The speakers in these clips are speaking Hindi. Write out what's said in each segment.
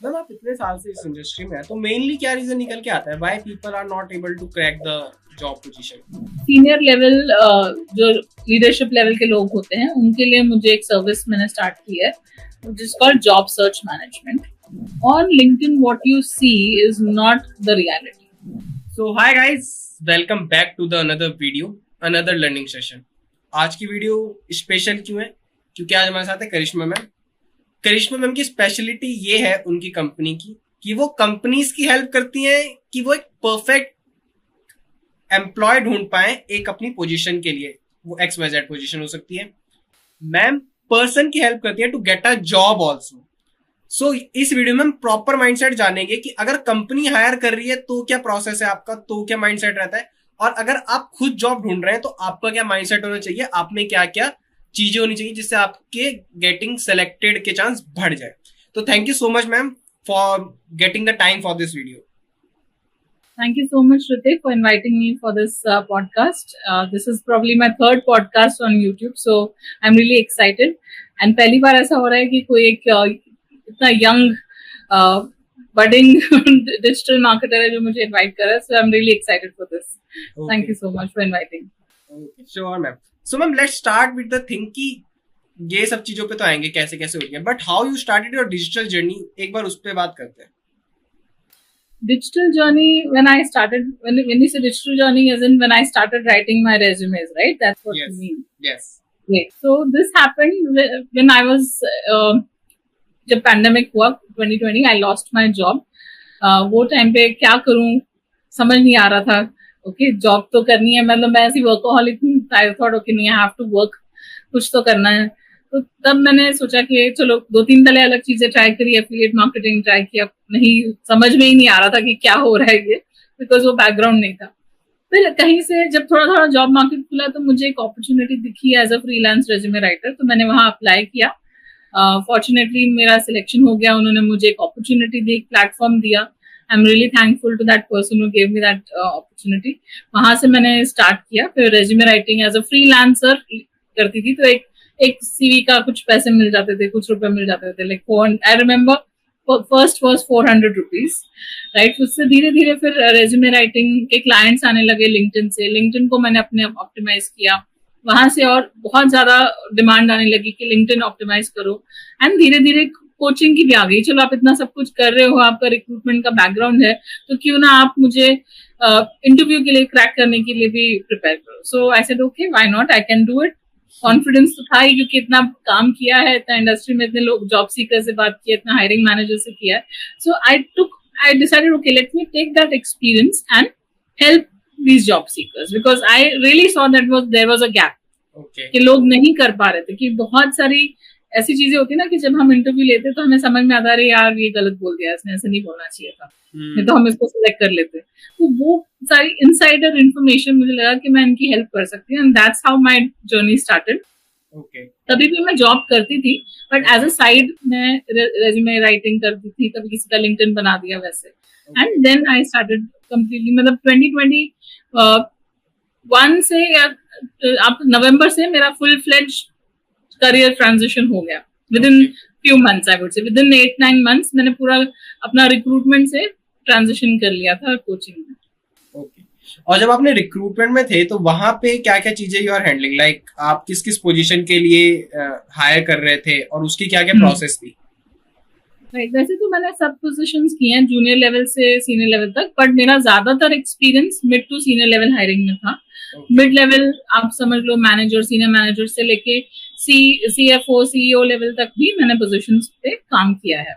मैम आप इतने साल से इस इंडस्ट्री में है तो मेनली क्या रीजन निकल के आता है why people are not able to crack the job position? Senior level जो लीडरशिप लेवल के लोग होते हैं उनके लिए मुझे एक सर्विस मैंने स्टार्ट की है जिस called job search management. On LinkedIn what you see is not the reality. So hi guys, welcome back to the another video, another learning session. आज की वीडियो स्पेशल क्यों है? क्योंकि आज हमारे साथ है करिश्मा मैम. करिश्मा मैम की स्पेशलिटी ये है उनकी कंपनी की कि वो कंपनीज की हेल्प करती हैं कि वो एक परफेक्ट एम्प्लॉय ढूंढ पाए एक अपनी पोजीशन के लिए. वो XYZ पोजीशन हो सकती है. मैम पर्सन की हेल्प करती है to get a job also. So इस वीडियो में हम प्रॉपर माइंडसेट जानेंगे कि अगर कंपनी हायर कर रही है तो क्या प्रोसेस है आपका, तो क्या माइंडसेट रहता है, और अगर आप खुद जॉब ढूंढ रहे हैं तो आपका क्या माइंडसेट होना चाहिए, आप में क्या क्या चीजें होनी चाहिए जिससे आपके गेटिंग सेलेक्टेड के चांस बढ़ जाए. तो thank you so much ma'am for getting the time for this video. Thank you so much, Ritik, for inviting me for this podcast. This is probably my third podcast on YouTube, so I'm really excited. And पहली बार ऐसा हो रहा है कि कोई एक इतना यंग बडिंग डिजिटल मार्केटर है जो मुझे इनवाइट कर रहा है. So I'm really excited for this. Okay. Thank you so much for inviting. Okay, sure ma'am. So ma'am let's start with the thing कि ये सब चीजों पे तो आएंगे कैसे कैसे हो रही है, but how you started your digital journey, एक बार उस पर बात करते हैं. Digital journey, when I started, when you say digital journey, as in when I started writing my resumes, right? That's what Yes. you mean. Yes. Great. So this happened when I was जब पैंडेमिक हुआ 2020, I lost my job. वो टाइम पे क्या करूं समझ नहीं आ रहा था. ओके, जॉब तो करनी है, मतलब मैं ऐसी वर्कोहॉलिक थी. आई थॉट ओके नहीं, आई हैव टू वर्क, कुछ तो करना है. तो तब मैंने सोचा कि चलो 2-3 तले अलग चीजें ट्राई करी. एफिलिएट मार्केटिंग ट्राई किया, नहीं समझ में ही नहीं आ रहा था कि क्या हो रहा है ये, बिकॉज वो बैकग्राउंड नहीं था. फिर कहीं से जब थोड़ा थोड़ा जॉब मार्केट खुला तो मुझे एक अपॉर्चुनिटी दिखी as a freelance resume writer. तो मैंने वहां अप्लाई किया. फॉर्चुनेटली मेरा सिलेक्शन हो गया. उन्होंने मुझे एक अपॉर्चुनिटी दी, एक प्लेटफॉर्म दिया. I am really thankful to that person who gave me that opportunity. वहां से मैंने स्टार्ट किया. फिर resume writing as a freelancer करती थी. तो एक सीवी का कुछ पैसे मिल जाते थे, कुछ रुपए मिल जाते थे. Like I remember first was 400 rupees, right. उससे धीरे धीरे फिर रेज्यूमे राइटिंग के क्लाइंट्स आने लगे लिंक्डइन से. लिंक्डइन को मैंने अपने ऑप्टिमाइज किया. वहां से और बहुत ज्यादा डिमांड आने लगी कि लिंक्डइन ऑप्टिमाइज करो. एंड धीरे धीरे कोचिंग की भी आ गई. चलो आप इतना सब कुछ कर रहे हो, आपका रिक्रूटमेंट का बैकग्राउंड है, तो क्यों ना आप मुझे इंटरव्यू के लिए क्रैक करने के लिए भी प्रिपेयर करो. So I said okay, why not, I can do it. Confidence तो था ही, क्योंकि इतना काम किया है, इतना इंडस्ट्री में इतने लोग जॉब सीकर से बात किया, इतना हायरिंग मैनेजर से किया है. सो I decided, okay, let me take that experience and help these job seekers, because I really saw that there was a gap. Okay. कि लोग नहीं कर पा रहे थे. कि बहुत सारी ऐसी चीजें होती ना कि जब हम इंटरव्यू लेते तो हमें समझ में आता है यार ये गलत बोल दिया, इसने ऐसे नहीं बोलना चाहिए था, नहीं तो हम इसको सिलेक्ट कर लेते. तो वो सारी इनसाइडर इन्फॉर्मेशन मुझे लगा कि मैं इनकी हेल्प कर सकती हूँ. And that's how my journey started. Okay. तभी भी मैं जॉब करती थी, बट एज अ साइड मैं रेज्यूमे राइटिंग करती थी. कभी किसी का लिंक्डइन बना दिया वैसे. And then I started completely, मतलब 2021 से या आप नवंबर से मेरा फुल फ्लेज करियर ट्रांजिशन हो गया. With in few months, I would say with in 8-9 months मैंने पूरा अपना रिक्रूटमेंट से ट्रांजिशन कर लिया था कोचिंग में. ओके. और जब आपने रिक्रूटमेंट में थे तो वहां पे क्या क्या चीजें यू आर हैंडलिंग, लाइक आप किस किस पोजीशन के लिए हायर कर रहे थे और उसकी क्या क्या प्रोसेस थी? वैसे तो मैंने सब पोजीशंस किए हैं, जूनियर लेवल से सीनियर लेवल तक, बट मेरा ज्यादातर experience mid to senior level hiring में था. मिड लेवल आप समझ लो मैनेजर, सीनियर मैनेजर से लेके CFO CEO लेवल तक भी मैंने पोजीशंस पे काम किया है.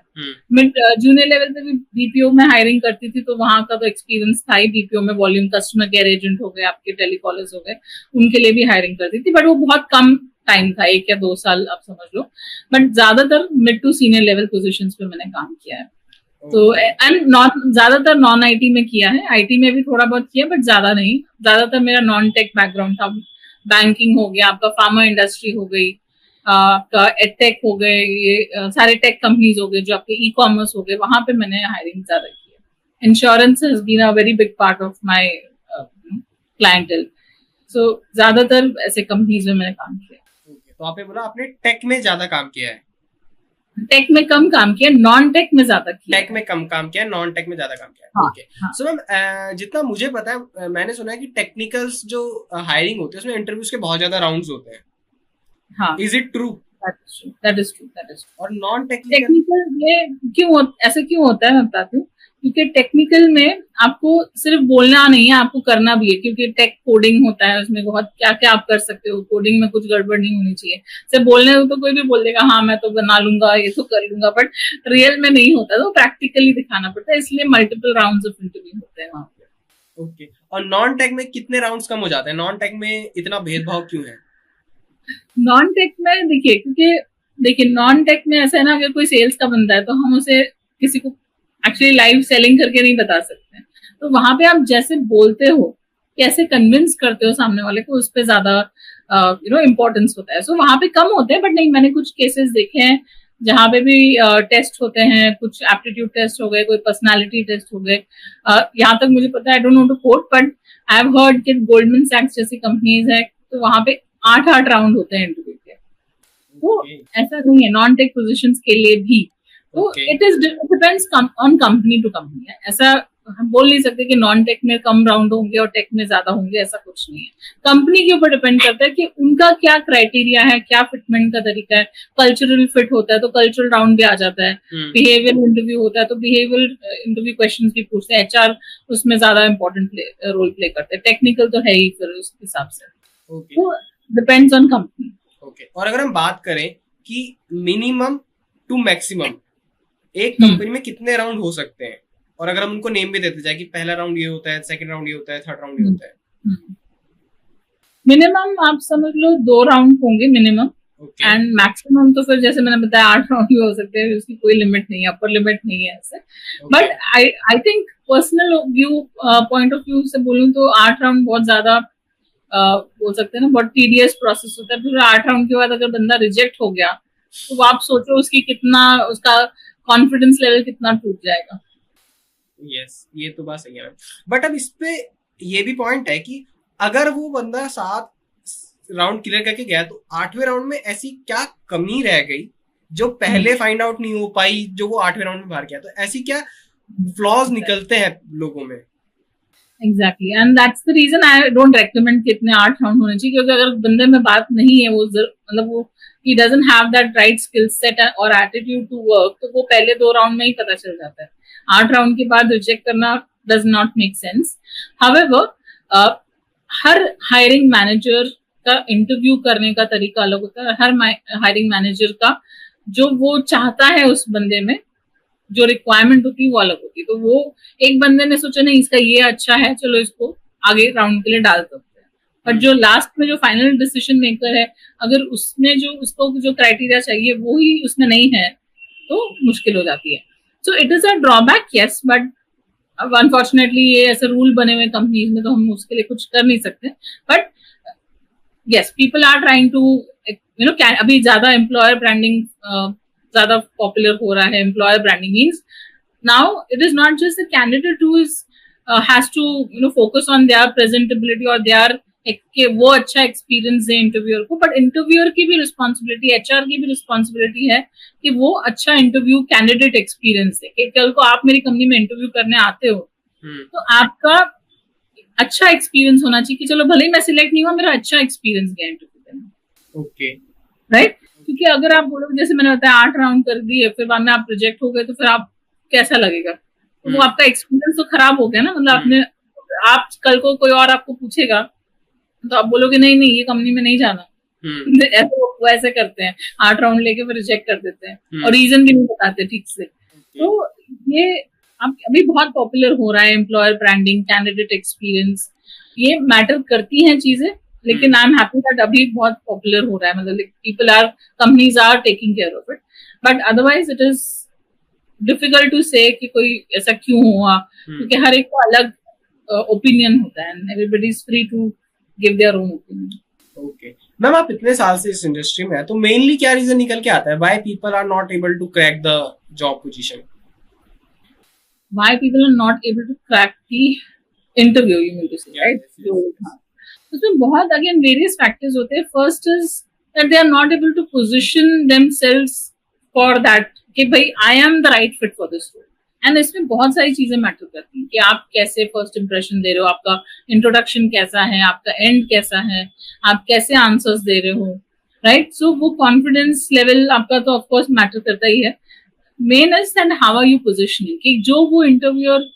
मिड जूनियर लेवल पे भी BPO में हायरिंग करती थी, तो वहां का तो एक्सपीरियंस था ही. BPO में वॉल्यूम कस्टमर केयर एजेंट हो गए, आपके टेलीकॉलर्स हो गए, उनके लिए भी हायरिंग करती थी, बट वो बहुत कम टाइम था, 1 या 2 साल आप समझ लो. बट ज्यादातर mid to senior level positions पे मैंने काम किया है. तो एंड ज्यादातर नॉन IT में किया है. IT में भी थोड़ा बहुत किया, बट ज्यादा नहीं. ज्यादातर मेरा नॉन टेक बैकग्राउंड था. बैंकिंग हो गया, आपका फार्मा इंडस्ट्री हो गई, आपका एडटेक हो गए, ये सारे टेक कंपनीज हो गए, जो आपके ई-कॉमर्स हो गए, वहां पे मैंने हायरिंग ज्यादा की है. Insurance has been a very big part of my clientele. So ज्यादातर ऐसे कंपनीज में मैंने काम किया. तो आपने बोला आपने टेक में ज्यादा काम किया है. टेक में कम काम किया, नॉन टेक में ज्यादा किया। टेक में कम काम किया, नॉन टेक में ज्यादा काम किया। हाँ, ओके, सो मैम जितना मुझे पता है, मैंने सुना है कि टेक्निकल्स जो हायरिंग होती है उसमें इंटरव्यूज के बहुत ज्यादा राउंड्स होते हैं। हाँ, is it true? That is true. और नॉन टेक्निकल टेक्निकल में ऐसा क्यों होता है, मैं बताती हूँ। क्योंकि टेक्निकल में आपको सिर्फ बोलना नहीं है, आपको करना भी है, क्योंकि टेक कोडिंग होता है, उसमें बहुत क्या क्या आप कर सकते हो। कोडिंग में कुछ गड़बड़ नहीं होनी चाहिए। सिर्फ बोलने तो कोई भी बोल देगा हाँ मैं तो बना लूंगा, ये तो कर लूंगा, बट रियल में नहीं होता, तो प्रैक्टिकली दिखाना पड़ता है। इसलिए मल्टीपल राउंड्स ऑफ इंटरव्यू होते हैं वहाँ पे। ओके, और नॉन टेक में कितने राउंड्स कम हो जाते हैं? नॉन टेक में इतना भेदभाव क्यों है? नॉन टेक में देखिए नॉन टेक में ऐसा है ना, अगर कोई सेल्स का बंदा है तो हम उसे किसी को एक्चुअली लाइव सेलिंग करके नहीं बता सकते। तो वहां पे आप जैसे बोलते हो, कैसे कन्विंस करते हो सामने वाले को, उस पर ज्यादा इम्पोर्टेंस होता है। सो वहां पे कम होते हैं, बट नहीं, मैंने कुछ केसेस देखे हैं जहां पे भी टेस्ट होते हैं, कुछ एप्टीट्यूड टेस्ट हो गए, कोई पर्सनालिटी टेस्ट हो गए। यहाँ तक मुझे पता है, I don't know to quote, but I have heard कि गोल्डमैन सैक्स जैसी कंपनीज है तो वहां पे 8 राउंड होते हैं इंटरव्यू के। तो ऐसा नहीं है नॉन टेक पोजीशंस के लिए भी। तो it depends on company to company. ऐसा हम बोल नहीं सकते कि नॉन टेक में कम राउंड होंगे और टेक में ज्यादा होंगे, ऐसा कुछ नहीं है। कंपनी के ऊपर डिपेंड करता है कि उनका क्या क्राइटेरिया है, क्या फिटमेंट का तरीका है। कल्चरल फिट होता है तो कल्चरल राउंड भी आ जाता है। बिहेवियर इंटरव्यू होता है तो बिहेवियर इंटरव्यू क्वेश्चन भी पूछते हैं। एचआर उसमें ज्यादा इंपॉर्टेंट रोल प्ले करते हैं। टेक्निकल तो है ही फिर उस हिसाब से। तो डिपेंड्स ऑन कंपनी। ओके, और अगर हम बात करें कि मिनिमम टू मैक्सिमम एक कंपनी में कितने राउंड हो सकते हैं, और अगर हम उनको नेम भी देते जाए कि पहला राउंड ये होता है, सेकंड राउंड ये होता है, थर्ड राउंड ये होता है। मिनिमम आप समझ लो 2 राउंड होंगे मिनिमम, एंड मैक्सिमम तो फिर जैसे मैंने बताया 8 राउंड भी हो सकते हैं। उसकी कोई लिमिट नहीं है, अपर लिमिट नहीं है ऐसे। But I think personal view point of view से बोलूं तो 8 राउंड बहुत ज्यादा बोल सकते हैं ना, बहुत टीडियस प्रोसेस होता है। फिर 8 राउंड के बाद अगर बंदा रिजेक्ट हो गया तो आप सोचो उसका कॉन्फिडेंस लेवल कितना टूट जाएगा। यस, ये तो बात सही है। बट अब इस पे ये भी पॉइंट है कि अगर वो बंदा 7 राउंड क्लियर करके गया तो 8वें राउंड में ऐसी क्या कमी रह गई जो पहले फाइंड आउट नहीं हो पाई, जो वो 8वें राउंड में बाहर गया? तो ऐसी क्या फ्लॉज निकलते हैं लोगों में? Exactly, and that's the reason I don't recommend कि इतने 8 राउंड होने चाहिए। क्योंकि अगर बंदे में बात नहीं है, वो मतलब वो he doesn't have that right skill set or attitude to work, तो वो पहले 2 राउंड में ही पता चल जाता है। 8 राउंड के बाद रिजेक्ट करना does not make sense. However, her hiring manager का इंटरव्यू करने का तरीका अलग होता है। हर हायरिंग मैनेजर का जो वो चाहता है उस बंदे में, जो रिक्वायरमेंट होती है वो अलग होती है। तो वो एक बंदे ने सोचा नहीं इसका ये अच्छा है, चलो इसको आगे राउंड के लिए डाल सकते हैं। बट जो लास्ट में जो फाइनल डिसीजन मेकर है, अगर उसमें जो उसको जो क्राइटेरिया चाहिए वो ही उसमें नहीं है तो मुश्किल हो जाती है। सो it is a drawback, yes, but unfortunately ये ऐसे रूल बने हुए कंपनीज में, तो हम उसके लिए कुछ कर नहीं सकते। But yes, people are trying to अभी ज्यादा एम्प्लॉयर ब्रांडिंग ज्यादा पॉपुलर हो रहा है। Employer branding means now it is not just the candidate who is has to focus on their presentability और देयर कि वो अच्छा एक्सपीरियंस दे इंटरव्यूअर को, बट इंटरव्यूअर की भी रिस्पॉन्सिबिलिटी, एचआर की भी रिस्पॉन्सिबिलिटी है कि वो अच्छा इंटरव्यू कैंडिडेट एक्सपीरियंस दे। कल को आप मेरी कंपनी में इंटरव्यू करने आते हो तो आपका अच्छा एक्सपीरियंस होना चाहिए कि चलो भले ही मैं सिलेक्ट नहीं हुआ, मेरा अच्छा एक्सपीरियंस गया इंटरव्यू करने। ओके, राइट, क्योंकि अगर आप बोलोगे जैसे मैंने बताया 8 राउंड कर दिए, फिर बाद में आप रिजेक्ट हो गए, तो फिर आप कैसा लगेगा? तो वो आपका एक्सपीरियंस तो खराब हो गया ना। मतलब आपने, आप कल को कोई और आपको पूछेगा तो आप बोलोगे नहीं नहीं ये कंपनी में नहीं जाना। ऐसे वो ऐसे करते हैं, 8 राउंड लेके फिर रिजेक्ट कर देते हैं और रीजन भी नहीं बताते ठीक से। तो ये अभी बहुत पॉपुलर हो रहा है, एम्प्लॉयर ब्रांडिंग, कैंडिडेट एक्सपीरियंस, ये मैटर करती हैं चीजें। लेकिन आई एम हैप्पी दैट अभी बहुत पॉपुलर हो रहा है, मतलब people are, companies are taking care of it. But otherwise it is difficult to say कि कोई ऐसा क्यों हुआ, क्योंकि हर एक को अलग ओपिनियन होता है and everybody is free to give their own opinion. Okay ma'am, आप इतने साल से इस इंडस्ट्री में है, तो मेनली क्या रीजन निकल के आता है why people are not able to crack the job position? Why people are not able to crack the interview, you mean to say, right? उसमें बहुत अगेन वेरियस फैक्टर्स होते हैं। First is that they are not able to position themselves for that कि भाई I am the right fit for this role. And इसमें बहुत सारी चीजें मैटर करती हैं कि आप कैसे फर्स्ट इंप्रेशन दे रहे हो, आपका इंट्रोडक्शन कैसा है, आपका एंड कैसा है, आप कैसे आंसर्स दे रहे हो, राइट. सो वो कॉन्फिडेंस लेवल आपका तो ऑफकोर्स मैटर करता ही है. Main is and how are you positioning, कि जो वो इंटरव्यूअर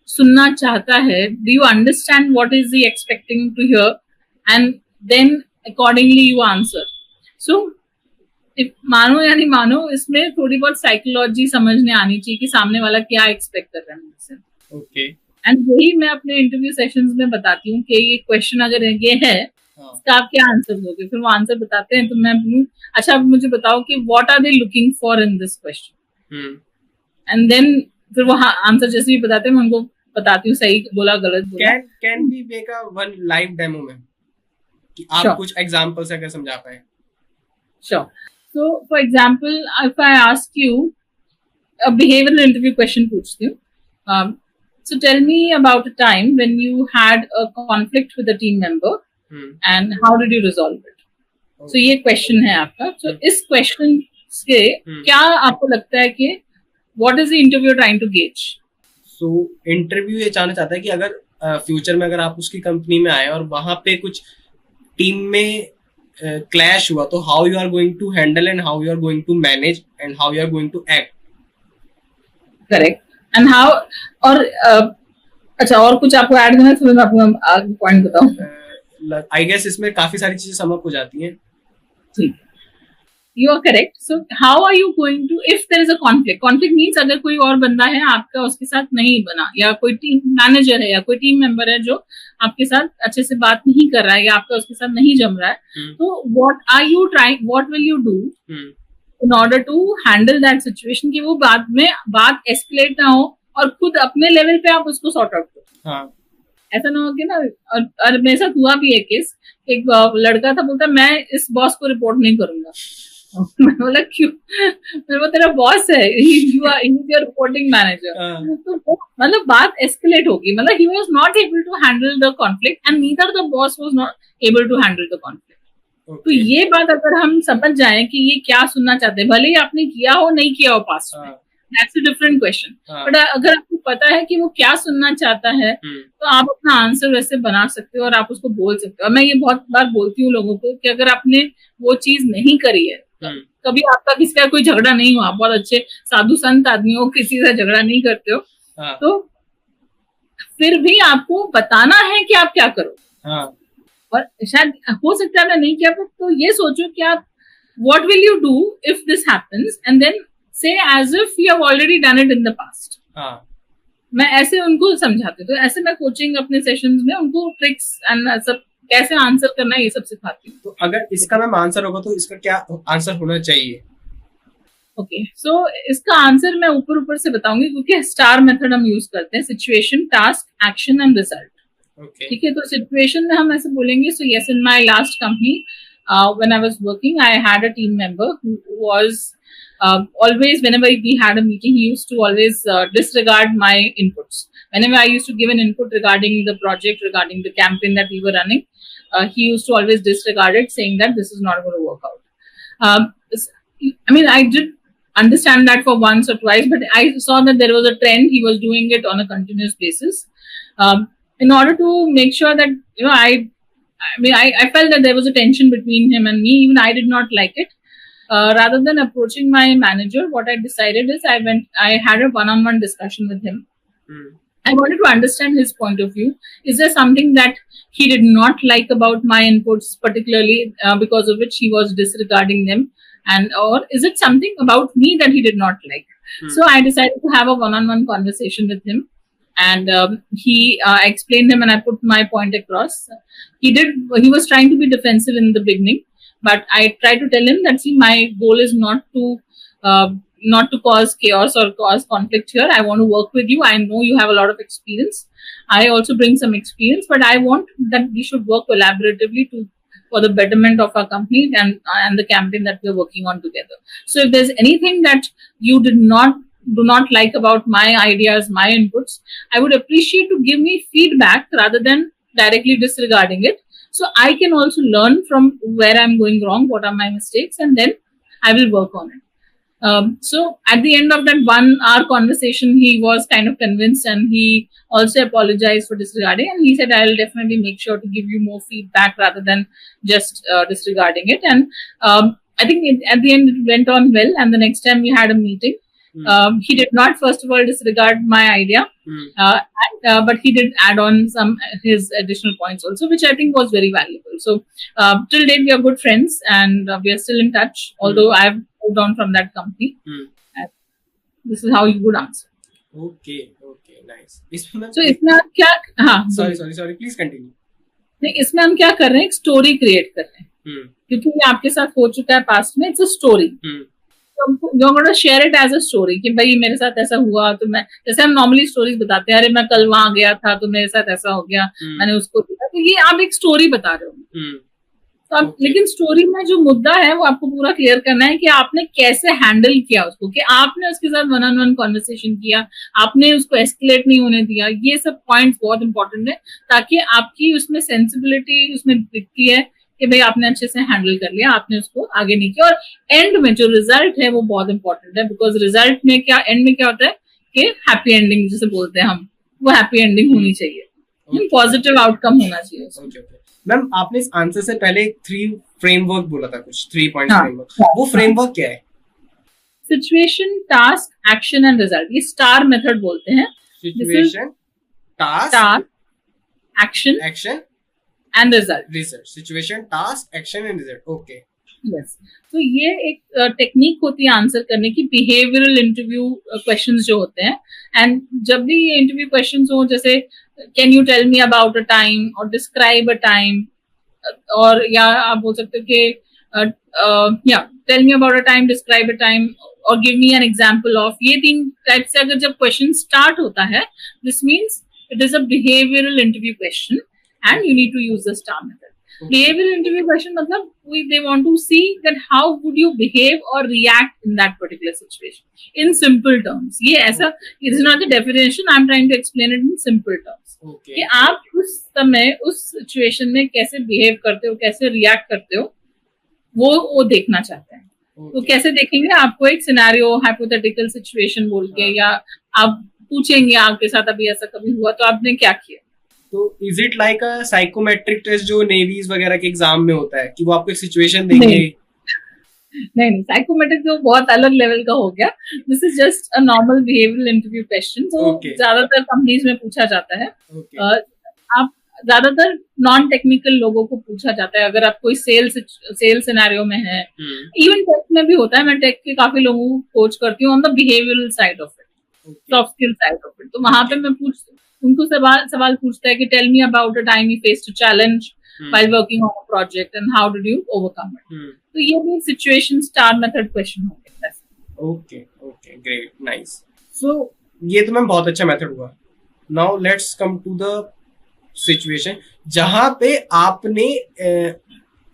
सुनना चाहता है, do you understand what is he expecting to hear, and then accordingly you answer. So मानो या नहीं मानो, इसमें थोड़ी बहुत साइकोलॉजी समझने आनी चाहिए कि सामने वाला क्या एक्सपेक्ट कर रहा है मुझसे. ओके. एंड वही मैं अपने इंटरव्यू सेशंस में बताती हूँ कि ये क्वेश्चन अगर ये है, इसका आप क्या आंसर दोगे. फिर वो आंसर बताते हैं तो मैं अच्छा अब मुझे बताओ कि what are they looking for in this question. And then फिर वो आंसर जैसे भी बताते हैं मैं उनको बताती हूँ सही बोला गलत बोला. Can be make a one live demo में कि आप कुछ एग्जांपल्स अगर समझा पाए. Sure. So, for example, if I ask you a behavioral interview question, पूछती हूँ. So, tell me about a time when you had a conflict with a team member, and how did you resolve it? Okay. So, ये question है आपका. So, इस question से क्या आपको लगता है कि what is the interviewer trying to gauge? So, interview ये जानना चाहता है कि अगर फ्यूचर में अगर आप उसकी कंपनी में आए और वहां पे कुछ टीम में क्लैश हुआ तो how you are going to handle and how you are going to manage and how you are going to act. Correct. And how और अच्छा और कुछ आपको ऐड करना है तो मैं आपको पॉइंट बताऊं. आई गेस इसमें काफी सारी चीजें समअप हो जाती हैं. ठीक. You are correct. So how are you going to, if there is a conflict? Conflict means अगर कोई और बंदा है आपका उसके साथ नहीं बना, या कोई टीम मैनेजर है या कोई टीम मेंबर है जो आपके साथ अच्छे से बात नहीं कर रहा है या आपका उसके साथ नहीं जम रहा है, तो what will you do in order to handle that situation कि वो बाद में बात एस्केलेट ना हो और खुद अपने लेवल पे आप उसको सॉर्ट आउट करो. ऐसा ना हो कि ना, और मेरे साथ हुआ भी है केस. एक लड़का था, बोलता मैं इस बॉस को रिपोर्ट नहीं करूंगा. मैं बोला क्यों? मेरे वो तेरा बॉस है, you are your reporting manager. तो मतलब बात एस्केलेट होगी. मतलब he was not able to handle the conflict and neither the boss was not able to handle the conflict. तो ये बात अगर हम समझ जाए कि ये क्या सुनना चाहते हैं, भले ही आपने किया हो नहीं किया हो पास्ट में, that's a different question. But अगर आपको पता है कि वो क्या सुनना चाहता है, तो आप अपना आंसर वैसे बना सकते हो और आप उसको बोल सकते हो. और मैं ये बहुत बार बोलती हूँ लोगों को कि अगर आपने वो चीज नहीं करी है, कभी आपका किसी का कोई झगड़ा नहीं हुआ, बहुत अच्छे साधु संत आदमी हो, किसी से झगड़ा नहीं करते हो, तो फिर भी आपको बताना है कि आप क्या करो. और शायद हो सकता है नहीं किया, तो ये सोचो कि आप what will you do if this happens, and then say as if you have already done it in the past. मैं ऐसे उनको समझाती हूँ. तो ऐसे मैं कोचिंग अपने सेशंस में उनको ट्रिक्स एंड सब कैसे आंसर करना है ये सब सिखाती हूँ. तो अगर इसका मैम आंसर होगा तो इसका क्या आंसर होना चाहिए? ओके. सो इसका आंसर मैं ऊपर से बताऊंगी क्योंकि स्टार मेथड हम यूज करते हैं. Situation, task, action and result. ठीक है. तो सिचुएशन में हम ऐसे बोलेंगे. So yes, in my last company when I was working, I had a team member who was always, whenever we had a meeting, he used to always disregard my inputs. Whenever I used to give an input regarding the project, regarding the campaign that we were running, he used to always disregard it, saying that this is not going to work out. I mean, I did understand that for once or twice, but I saw that there was a trend. He was doing it on a continuous basis. In order to make sure that, I felt that there was a tension between him and me. Even I did not like it. Rather than approaching my manager, what I decided is I had a one-on-one discussion with him. I wanted to understand his point of view. Is there something that he did not like about my inputs, particularly because of which he was disregarding them? Or is it something about me that he did not like? So I decided to have a one-on-one conversation with him. And he explained him and I put my point across. He was trying to be defensive in the beginning. But I try to tell him that, see, my goal is not to cause chaos or cause conflict here. I want to work with you. I know you have a lot of experience. I also bring some experience, but I want that we should work collaboratively for the betterment of our company and the campaign that we're working on together. So if there's anything that you do not like about my ideas, my inputs, I would appreciate to give me feedback rather than directly disregarding it. So I can also learn from where I'm going wrong, what are my mistakes, and then I will work on it. So at the end of that 1 hour conversation, he was kind of convinced, and he also apologized for disregarding, and he said, I'll definitely make sure to give you more feedback rather than just disregarding it. And I think at the end it went on well, and the next time we had a meeting, he did not first of all disregard my idea, but he did add on some his additional points also, which I think was very valuable. So till date we are good friends, and we are still in touch, although I've moved on from that company. And this is how you would answer. Okay, okay, nice. इसमें So इसमें आप क्या, हाँ, sorry, please continue. नहीं, इसमें हम क्या कर रहे हैं, एक स्टोरी क्रिएट कर रहे हैं, क्योंकि ये आपके साथ हो चुका है पास्ट में. It's a story. You're going to share it as a story कि भाई मेरे साथ ऐसा हुआ, तो मैं, जैसे हम नॉर्मली स्टोरीज बताते हैं, अरे मैं कल वहां गया था तो मेरे साथ ऐसा हो गया, मैंने उसको दिया, तो ये आप एक स्टोरी बता रहे हो. तो आप, लेकिन स्टोरी में जो मुद्दा है वो आपको पूरा क्लियर करना है कि आपने कैसे हैंडल किया उसको, कि आपने उसके साथ 1-on-1 कॉन्वर्सेशन किया, आपने उसको एस्केलेट नहीं होने दिया. ये सब पॉइंट्स बहुत इंपॉर्टेंट है, ताकि आपकी उसमें सेंसिबिलिटी उसमें दिखती है कि भाई आपने अच्छे से हैंडल कर लिया, आपने उसको आगे नहीं किया. और एंड में जो रिजल्ट है वो बहुत इंपॉर्टेंट है, बिकॉज रिजल्ट में क्या, एंड में क्या होता है कि हैप्पी एंडिंग जिसे बोलते हैं हम, वो हैप्पी एंडिंग होनी चाहिए, पॉजिटिव आउटकम होना चाहिए. मैम आपने इस आंसर से पहले 3 फ्रेमवर्क बोला था, कुछ 3 पॉइंट फ्रेमवर्क, वो फ्रेमवर्क क्या है? Situation, task, action and result. ये स्टार मेथड बोलते हैं. Situation, task, action and result. Situation, task, action and result. Okay, yes. तो ये एक टेक्निक होती है आंसर करने की, बिहेवियरल इंटरव्यू क्वेश्चंस जो होते हैं. एंड जब भी ये इंटरव्यू क्वेश्चंस हो, जैसे can you tell me about a time और डिस्क्राइब अ टाइम, और या आप बोल सकते हो कि या tell me about a time, describe a time और give me an example of, ये 3 टाइप से अगर जब क्वेश्चन स्टार्ट होता है, this means it is a behavioural interview question and you need to use the star method. Behavioral interview question मतलब they want to see that how would you behave or react in that particular situation in simple terms. ये ऐसा, it is not the definition, I am trying to explain it in simple terms. कि आप उस समय उस situation में कैसे behave करते हो, कैसे react करते हो, वो देखना चाहते हैं. तो कैसे देखेंगे, आपको एक सिनेरियो, hypothetical situation बोल के, या आप पूछेंगे आपके साथ अभी ऐसा कभी हुआ तो आपने क्या किया. तो is it like a psychometric test जो नेवीज वगैरह के एग्जाम में होता है, कि वो आपको एक सिचुएशन देंगे? नहीं, साइकोमेट्रिक तो बहुत अलग लेवल का हो गया. This is just a normal behavioural interview question. तो ज्यादातर कंपनीज में पूछा जाता है. आप ज्यादातर नॉन टेक्निकल लोगों को पूछा जाता है. अगर आप कोई सेल्स सिनेरियो में है, इवन टेक में भी होता है. मैं टेक के काफी लोगों को कोच करती हूँ on the behavioural side of it, soft skill side of it. तो वहां पे मैं उनको सवाल पूछता है कि tell me about a time you faced a challenge while working on a project and how did you overcome it. तो ये भी सिचुएशन स्टार मेथड क्वेश्चन हो गया. Okay, okay, great, nice. So ये तो मैम बहुत अच्छा मेथड हुआ. Now let's come to the situation जहां पे आपने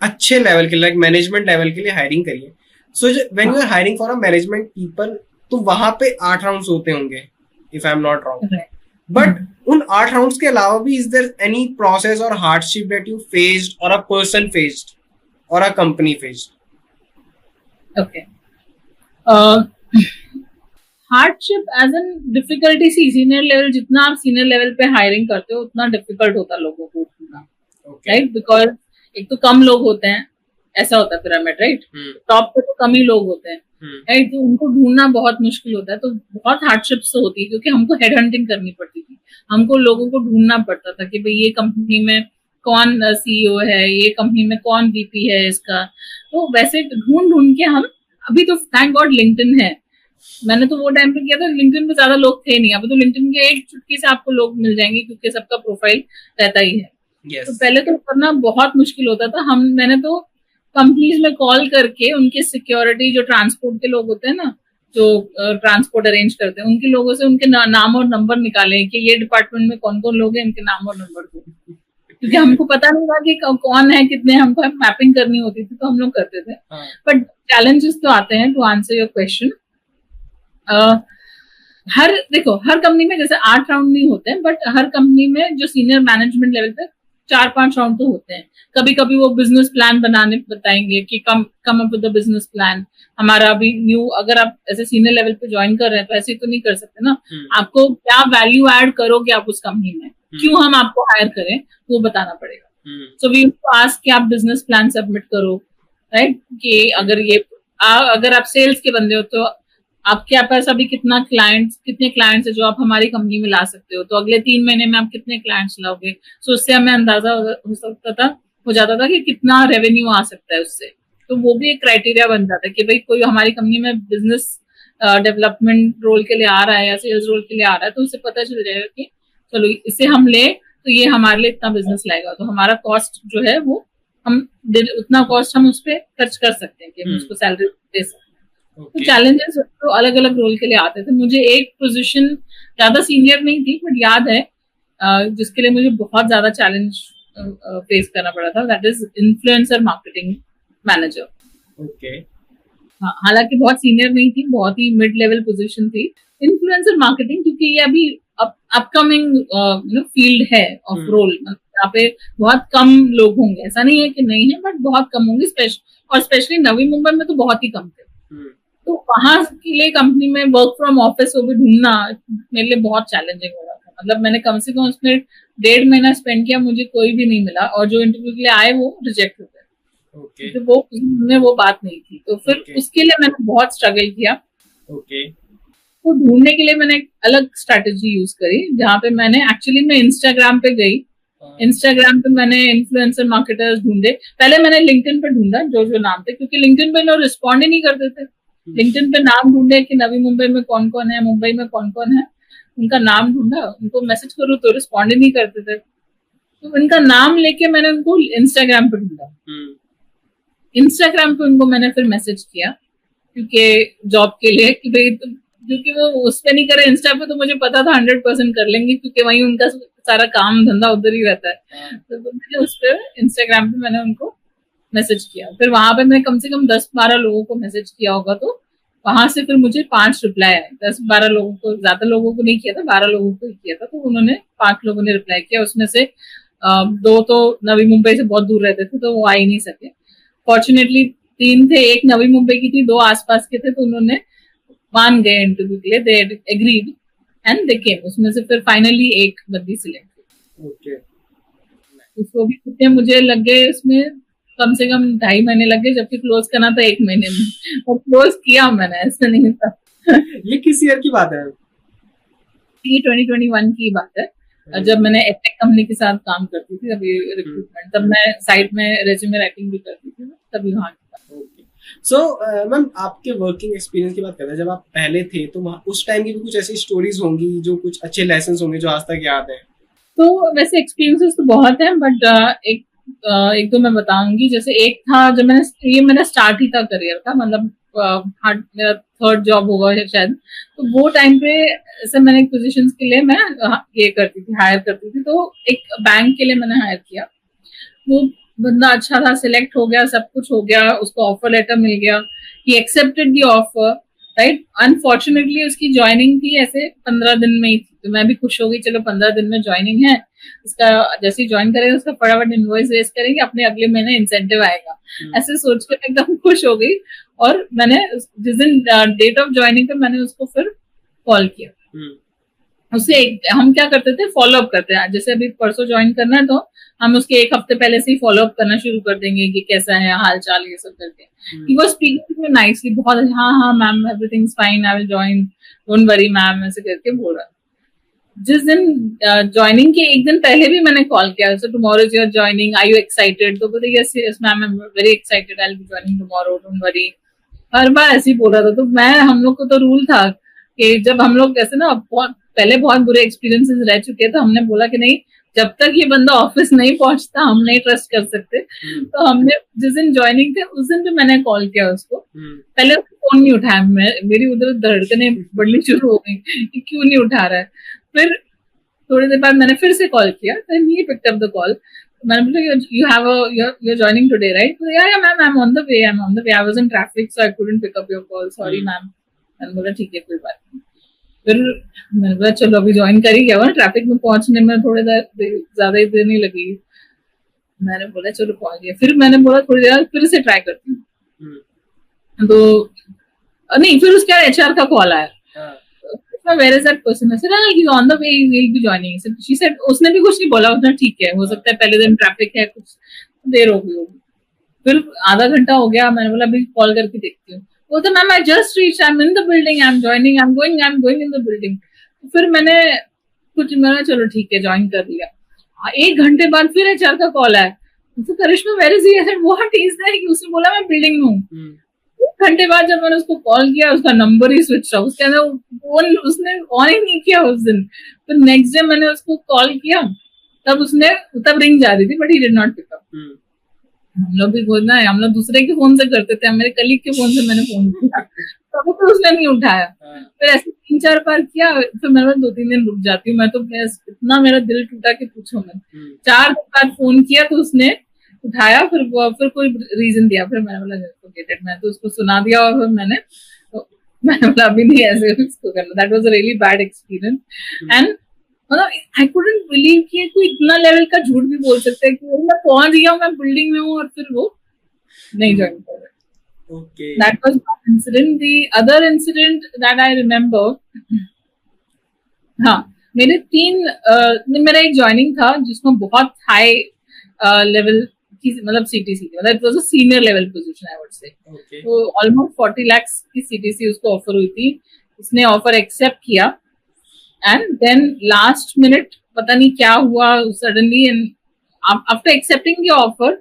अच्छे लेवल के, लाइक मैनेजमेंट लेवल के लिए हायरिंग करी है. So when you are hiring for a management people, तो वहां पे 8 राउंड्स होते होंगे, if I am not wrong. But उन 8 राउंड्स के अलावा भी इज देयर एनी प्रोसेस और हार्डशिप दैट यू फेस्ड और अ पर्सन फेस्ड और a company faced? Okay, hardship as an difficulty. Senior level, जितना आप सीनियर लेवल पे हायरिंग करते हो उतना डिफिकल्ट होता है लोगों को ढूंढना, राइट? बिकॉज एक तो कम लोग होते हैं, ऐसा होता है पिरामिड, राइट? टॉप पे तो कम ही लोग होते हैं, राइट? तो उनको ढूंढना बहुत मुश्किल होता है. तो बहुत हार्डशिप्स होती है, क्योंकि हमको हेड हंटिंग करनी पड़ती थी. हमको लोगों को ढूंढना पड़ता था कि भाई ये कंपनी में कौन सीईओ है, ये कंपनी में कौन वीपी है इसका. तो वैसे ढूंढ के हम, अभी तो थैंक गॉड लिंक्डइन है. मैंने तो वो टाइम पे किया था, लिंक्डइन पे ज्यादा लोग थे नहीं. अभी तो लिंक्डइन के एक चुटकी से आपको लोग मिल जाएंगे, क्योंकि सबका प्रोफाइल रहता ही है. तो पहले तो करना बहुत मुश्किल होता था. मैंने तो कंपनीज में कॉल करके उनके सिक्योरिटी, जो ट्रांसपोर्ट के लोग होते हैं ना, जो ट्रांसपोर्ट अरेंज करते हैं, उनके लोगों से उनके नाम और नंबर निकाले कि ये डिपार्टमेंट में कौन कौन लोग हैं, इनके नाम और नंबर को. क्योंकि हमको पता नहीं था कि कौन है, कितने, हमको मैपिंग करनी होती थी, तो हम लोग करते थे. बट चैलेंजेस तो आते हैं. टू आंसर योर क्वेश्चन, हर कंपनी में जैसे 8 राउंड नहीं होते हैं, बट हर कंपनी में जो सीनियर मैनेजमेंट लेवल पे 4-5 राउंड तो होते हैं। कभी कभी वो बिजनेस प्लान बनाने बताएंगे कि come up with the business plan. हमारा अभी न्यू, अगर आप ऐसे सीनियर लेवल पे ज्वाइन कर रहे हैं तो ऐसे तो नहीं कर सकते ना। आपको क्या वैल्यू ऐड करोगे आप उस कंपनी में, क्यों हम आपको हायर करें, वो बताना पड़ेगा। सो वी आस्क कि आप बिजनेस प्लान सबमिट करो, राइट। कि अगर आप सेल्स के बंदे हो तो आपके पास अभी कितने क्लाइंट्स है जो आप हमारी कंपनी में ला सकते हो, तो अगले 3 महीने में आप कितने क्लाइंट्स लाओगे। सो उससे हमें अंदाजा हो जाता था कि कितना रेवेन्यू आ सकता है उससे। तो वो भी एक क्राइटेरिया बन जाता है कि भाई कोई हमारी कंपनी में बिजनेस डेवलपमेंट रोल के लिए आ रहा है या सेल्स रोल के लिए आ रहा है, तो उससे पता चल जाएगा कि चलो इसे हम ले तो ये हमारे लिए इतना बिजनेस लाएगा, तो हमारा कॉस्ट जो है वो हम उतना कॉस्ट हम उस पर खर्च कर सकते हैं कि हम उसको सैलरी दे सकते हैं। तो चैलेंजेस तो अलग अलग रोल के लिए आते थे। मुझे एक पोजीशन ज्यादा सीनियर नहीं थी बट याद है जिसके लिए मुझे बहुत ज्यादा चैलेंज फेस करना पड़ा था, that is influencer marketing manager. Okay. हालांकि बहुत सीनियर नहीं थी, बहुत ही मिड लेवल पोजीशन थी इन्फ्लुएंसर मार्केटिंग, क्योंकि ये अभी अपकमिंग फील्ड है ऑफ रोल। यहाँ पे बहुत कम लोग होंगे, ऐसा नहीं है कि नहीं है बट बहुत कम होंगे, और स्पेशली नवी मुंबई में तो बहुत ही कम थे। तो वहां के लिए कंपनी में वर्क फ्रॉम ऑफिस वो भी ढूंढना मेरे लिए बहुत चैलेंजिंग हो रहा था। मतलब मैंने कम से कम उसमें 1.5 महीना स्पेंड किया, मुझे कोई भी नहीं मिला, और जो इंटरव्यू के लिए आए वो रिजेक्ट हो गए। तो वो बात नहीं थी, तो फिर उसके लिए मैंने बहुत स्ट्रगल किया। तो ढूंढने के लिए मैंने एक अलग स्ट्रेटेजी यूज करी, जहाँ पे मैंने एक्चुअली मैं इंस्टाग्राम पे गई। इंस्टाग्राम पे मैंने इन्फ्लुएंसर मार्केटर्स ढूंढे। पहले मैंने लिंक्डइन पे ढूंढा जो नाम थे, क्योंकि लिंक्डइन पे लोग रिस्पॉन्ड ही नहीं करते थे। लिंक्डइन पे नाम ढूंढे कि नवी मुंबई में कौन कौन है, मुंबई में कौन कौन है, उनका नाम ढूंढा, उनको मैसेज करूँ तो रिस्पॉन्ड ही नहीं करते थे। तो उनका नाम लेके मैंने उनको इंस्टाग्राम पे ढूंढा। इंस्टाग्राम पे उनको मैंने फिर मैसेज किया क्योंकि जॉब के लिए कि भाई, क्योंकि वो उस पे नहीं करे, इंस्टा पे तो मुझे पता था 100% कर लेंगे, क्योंकि वही उनका सारा काम धंधा उधर ही रहता है। तो मैंने उस पे इंस्टाग्राम पे मैंने उनको मैसेज किया। फिर वहां पे मैंने कम से कम 10-12 लोगों को मैसेज किया होगा, तो वहां से फिर मुझे 5 रिप्लाई आए। 10-12 लोगों को, ज्यादा लोगों को नहीं किया था, 12 लोगों को ही किया था। तो उन्होंने 5 लोगों ने रिप्लाई किया, उसमें से 2 तो नवी मुंबई से बहुत दूर रहते थे तो वो आ ही नहीं सके। फॉर्चुनेटली 3 थे, एक नवी मुंबई की थी, 2 आसपास के थे, तो उन्होंने मान गए इंटरव्यू के लिए, दे एग्रीड एंड दे केम। उसमें से फिर फाइनली एक बंदी सिलेक्ट हुई। उसको भी कितने मुझे लग गए, इसमें कम से कम 2.5 महीने लग गए, जबकि क्लोज करना था 1 महीने में, और क्लोज किया मैंने, ऐसा नहीं था। ये किस ईयर की बात है? ये 2021 की बात है, जब मैंने एटेक कंपनी के साथ काम करती थी, अभी रिक्रूटमेंट, तब मैं साइट में रेज्यूमे राइटिंग भी करती थी, तभी वहाँ की। सो मैम, आपके वर्किंग एक्सपीरियंस की बात करते हैं, जब आप पहले थे तो वहाँ उस टाइम की भी कुछ ऐसी स्टोरीज होंगी जो कुछ अच्छे लेसन होंगे जो आज तक याद है? तो वैसे एक्सपीरियंसेस तो बहुत हैं, बट एक दो मैं बताऊंगी। जैसे एक था जब मेरा स्टार्ट ही था करियर का, मतलब मेरा 3rd जॉब होगा शायद। तो वो टाइम पे ऐसे मैंने पोजीशंस के लिए मैं हायर करती थी। तो एक बैंक के लिए मैंने हायर किया। वो बंदा अच्छा था, सिलेक्ट हो गया, सब कुछ हो गया, उसको ऑफर लेटर मिल गया, he accepted the offer, right. Unfortunately उसकी ज्वाइनिंग थी ऐसे 15 दिन में ही थी, तो मैं भी खुश हो गई, चलो 15 दिन में ज्वाइनिंग है, उसका जैसे ही ज्वाइन करेंगे उसका फटाफट इनवॉइस रेज करेंगे, अपने अगले महीने इंसेंटिव आएगा, ऐसे सोच कर एकदम खुश हो गई। और मैंने जिस दिन डेट ऑफ ज्वाइनिंग पे मैंने उसको फिर कॉल किया। उससे हम क्या करते थे, फॉलो अप करते हैं, जैसे अभी परसों ज्वाइन करना है तो हम उसके 1 हफ्ते पहले से ही फॉलो अप करना शुरू कर देंगे कि कैसा है हाल चाल, ये सब करके। ही वाज स्पीकिंग नाइसली, बहुत हाँ ma'am everything is fine, I will join, don't worry ma'am, ऐसे करके बोल रहा। जिस दिन ज्वाइनिंग के 1 दिन पहले भी मैंने कॉल किया, so tomorrow is your joining, are you excited? तो बोलते yes yes ma'am, I am very excited, I will be joining tomorrow, don't worry. हर बार ऐसे ही बोल रहा था। तो हम लोग को तो रूल था कि जब हम लोग ऐसे ना बहुत बुरे एक्सपीरियंसेस रह चुके हैं, तो हमने बोला कि नहीं, जब तक ये बंदा ऑफिस नहीं पहुंचता हम नहीं ट्रस्ट कर सकते। तो हमने जिस दिन ज्वाइनिंग थे उस दिन भी मैंने कॉल किया उसको। पहले फोन नहीं उठाया, मेरी उधर धड़कने बढ़नी शुरू हो गई कि क्यों नहीं उठा रहा है। फिर थोड़ी देर बाद मैंने फिर से कॉल किया, then he picked up the call. मैंने बोला you're joining today, right? So, yeah ma'am, I'm on the way, I was in traffic so I couldn't pick up your call, sorry ma'am। मैंने बोला ठीक है, कोई बात नहीं। फिर मैंने बोला चलो अभी ज्वाइन कर ही गया, ट्रैफिक में पहुंचने में थोड़ी देर ज्यादा ही देर नहीं लगी। मैंने बोला चलो पहुंच गया। फिर मैंने बोला थोड़ी देर फिर से ट्राई करती हूँ, तो नहीं, फिर उसके बाद एचआर का कॉल आया, where is that person, he on the way, he will be joining. She said, उसने भी कुछ नहीं बोला, उसने ठीक है, हो सकता है पहले दिन ट्रैफिक है, कुछ देर हो गई होगी। फिर आधा घंटा हो गया, मैंने बोला अभी कॉल करके देखती हूँ। बोलते ma'am I just reach, I am in the building, I am joining, I am going in the building. फिर मैंने चलो ठीक है, ज्वाइन कर लिया। 1 घंटे बाद फिर एचआर का कॉल आया, तो Karishma where is he, what is that? उसने बोला मैं बिल्डिंग में हूँ। 1 घंटे बाद जब मैंने उसको कॉल किया, उसका नंबर ही स्विच ऑफ, उसके अंदर फोन उसने ऑन ही नहीं किया उस दिन। फिर नेक्स्ट डे मैंने उसको कॉल किया, तब रिंग जा रही थी, but he did not pick up. हम लोग भी बोलना है, हम लोग दूसरे के फोन से करते थे, मेरे कलीग के फोन से मैंने फोन किया, तब तो उसने नहीं उठाया। फिर ऐसे 3-4 बार किया, फिर मैंने 2-3 दिन रुक जाती हूँ मैं, तो इतना मेरा दिल टूटा कि पूछो मत। 4 दिन बाद फोन किया तो उसने उठाया, फिर कोई रीजन दिया, फिर मैंने बोला मैं तो उसको सुना दिया, और फिर मैंने बोला अभी नहीं ऐसे उसको करना। That was a really bad experience. And मतलब आई कुडंट बिलीव कि कोई इतना लेवल का झूठ भी बोल सकता है कि मैं पहुंच गया हूँ, मैं बिल्डिंग में हूँ, और फिर वो नहीं ज्वाइन कर रहा। Okay. That was one incident. The other incident that I remember, हाँ, मेरा एक ज्वाइनिंग था जिसमें बहुत हाई लेवल की, मतलब सीटीसी, मतलब it was a senior level position I would say. तो ऑलमोस्ट 40 लाख की सीटीसी उसको ऑफर हुई थी। उसने ऑफर एक्सेप्ट किया, एंड देन लास्ट मिनट पता नहीं क्या हुआ suddenly, and after accepting the offer,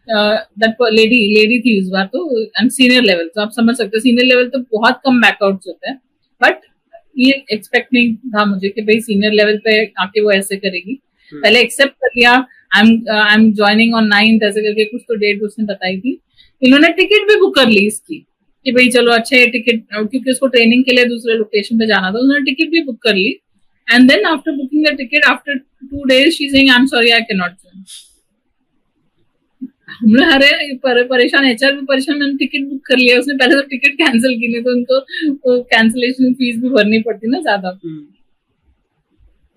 that lady थी इस बार तो, एंड सीनियर लेवल, तो आप समझ सकते हो सीनियर लेवल तो बहुत कम बैकआउट्स होते हैं, बट ये एक्सपेक्ट नहीं था मुझे कि भाई सीनियर लेवल पे आके वो ऐसे करेगी। पहले एक्सेप्ट कर लिया, I am joining on 9th ऐसे करके कुछ तो डेट उसने बताई थी। इन्होंने टिकट भी बुक कर ली इसकी कि भाई चलो अच्छा है टिकट, क्योंकि उसको ट्रेनिंग के लिए दूसरे लोकेशन पे जाना था, उन्होंने टिकट भी बुक कर ली। And then after booking the ticket, after 2 days she saying I am sorry I can not join. हम लोग अरे परेशान, एचआर भी परेशान, मैंने टिकट बुक कर लिया, उसने पहले तो टिकट कैंसिल की, नहीं तो उनको कैंसिलेशन फीस भी भरनी पड़ती ना ज्यादा।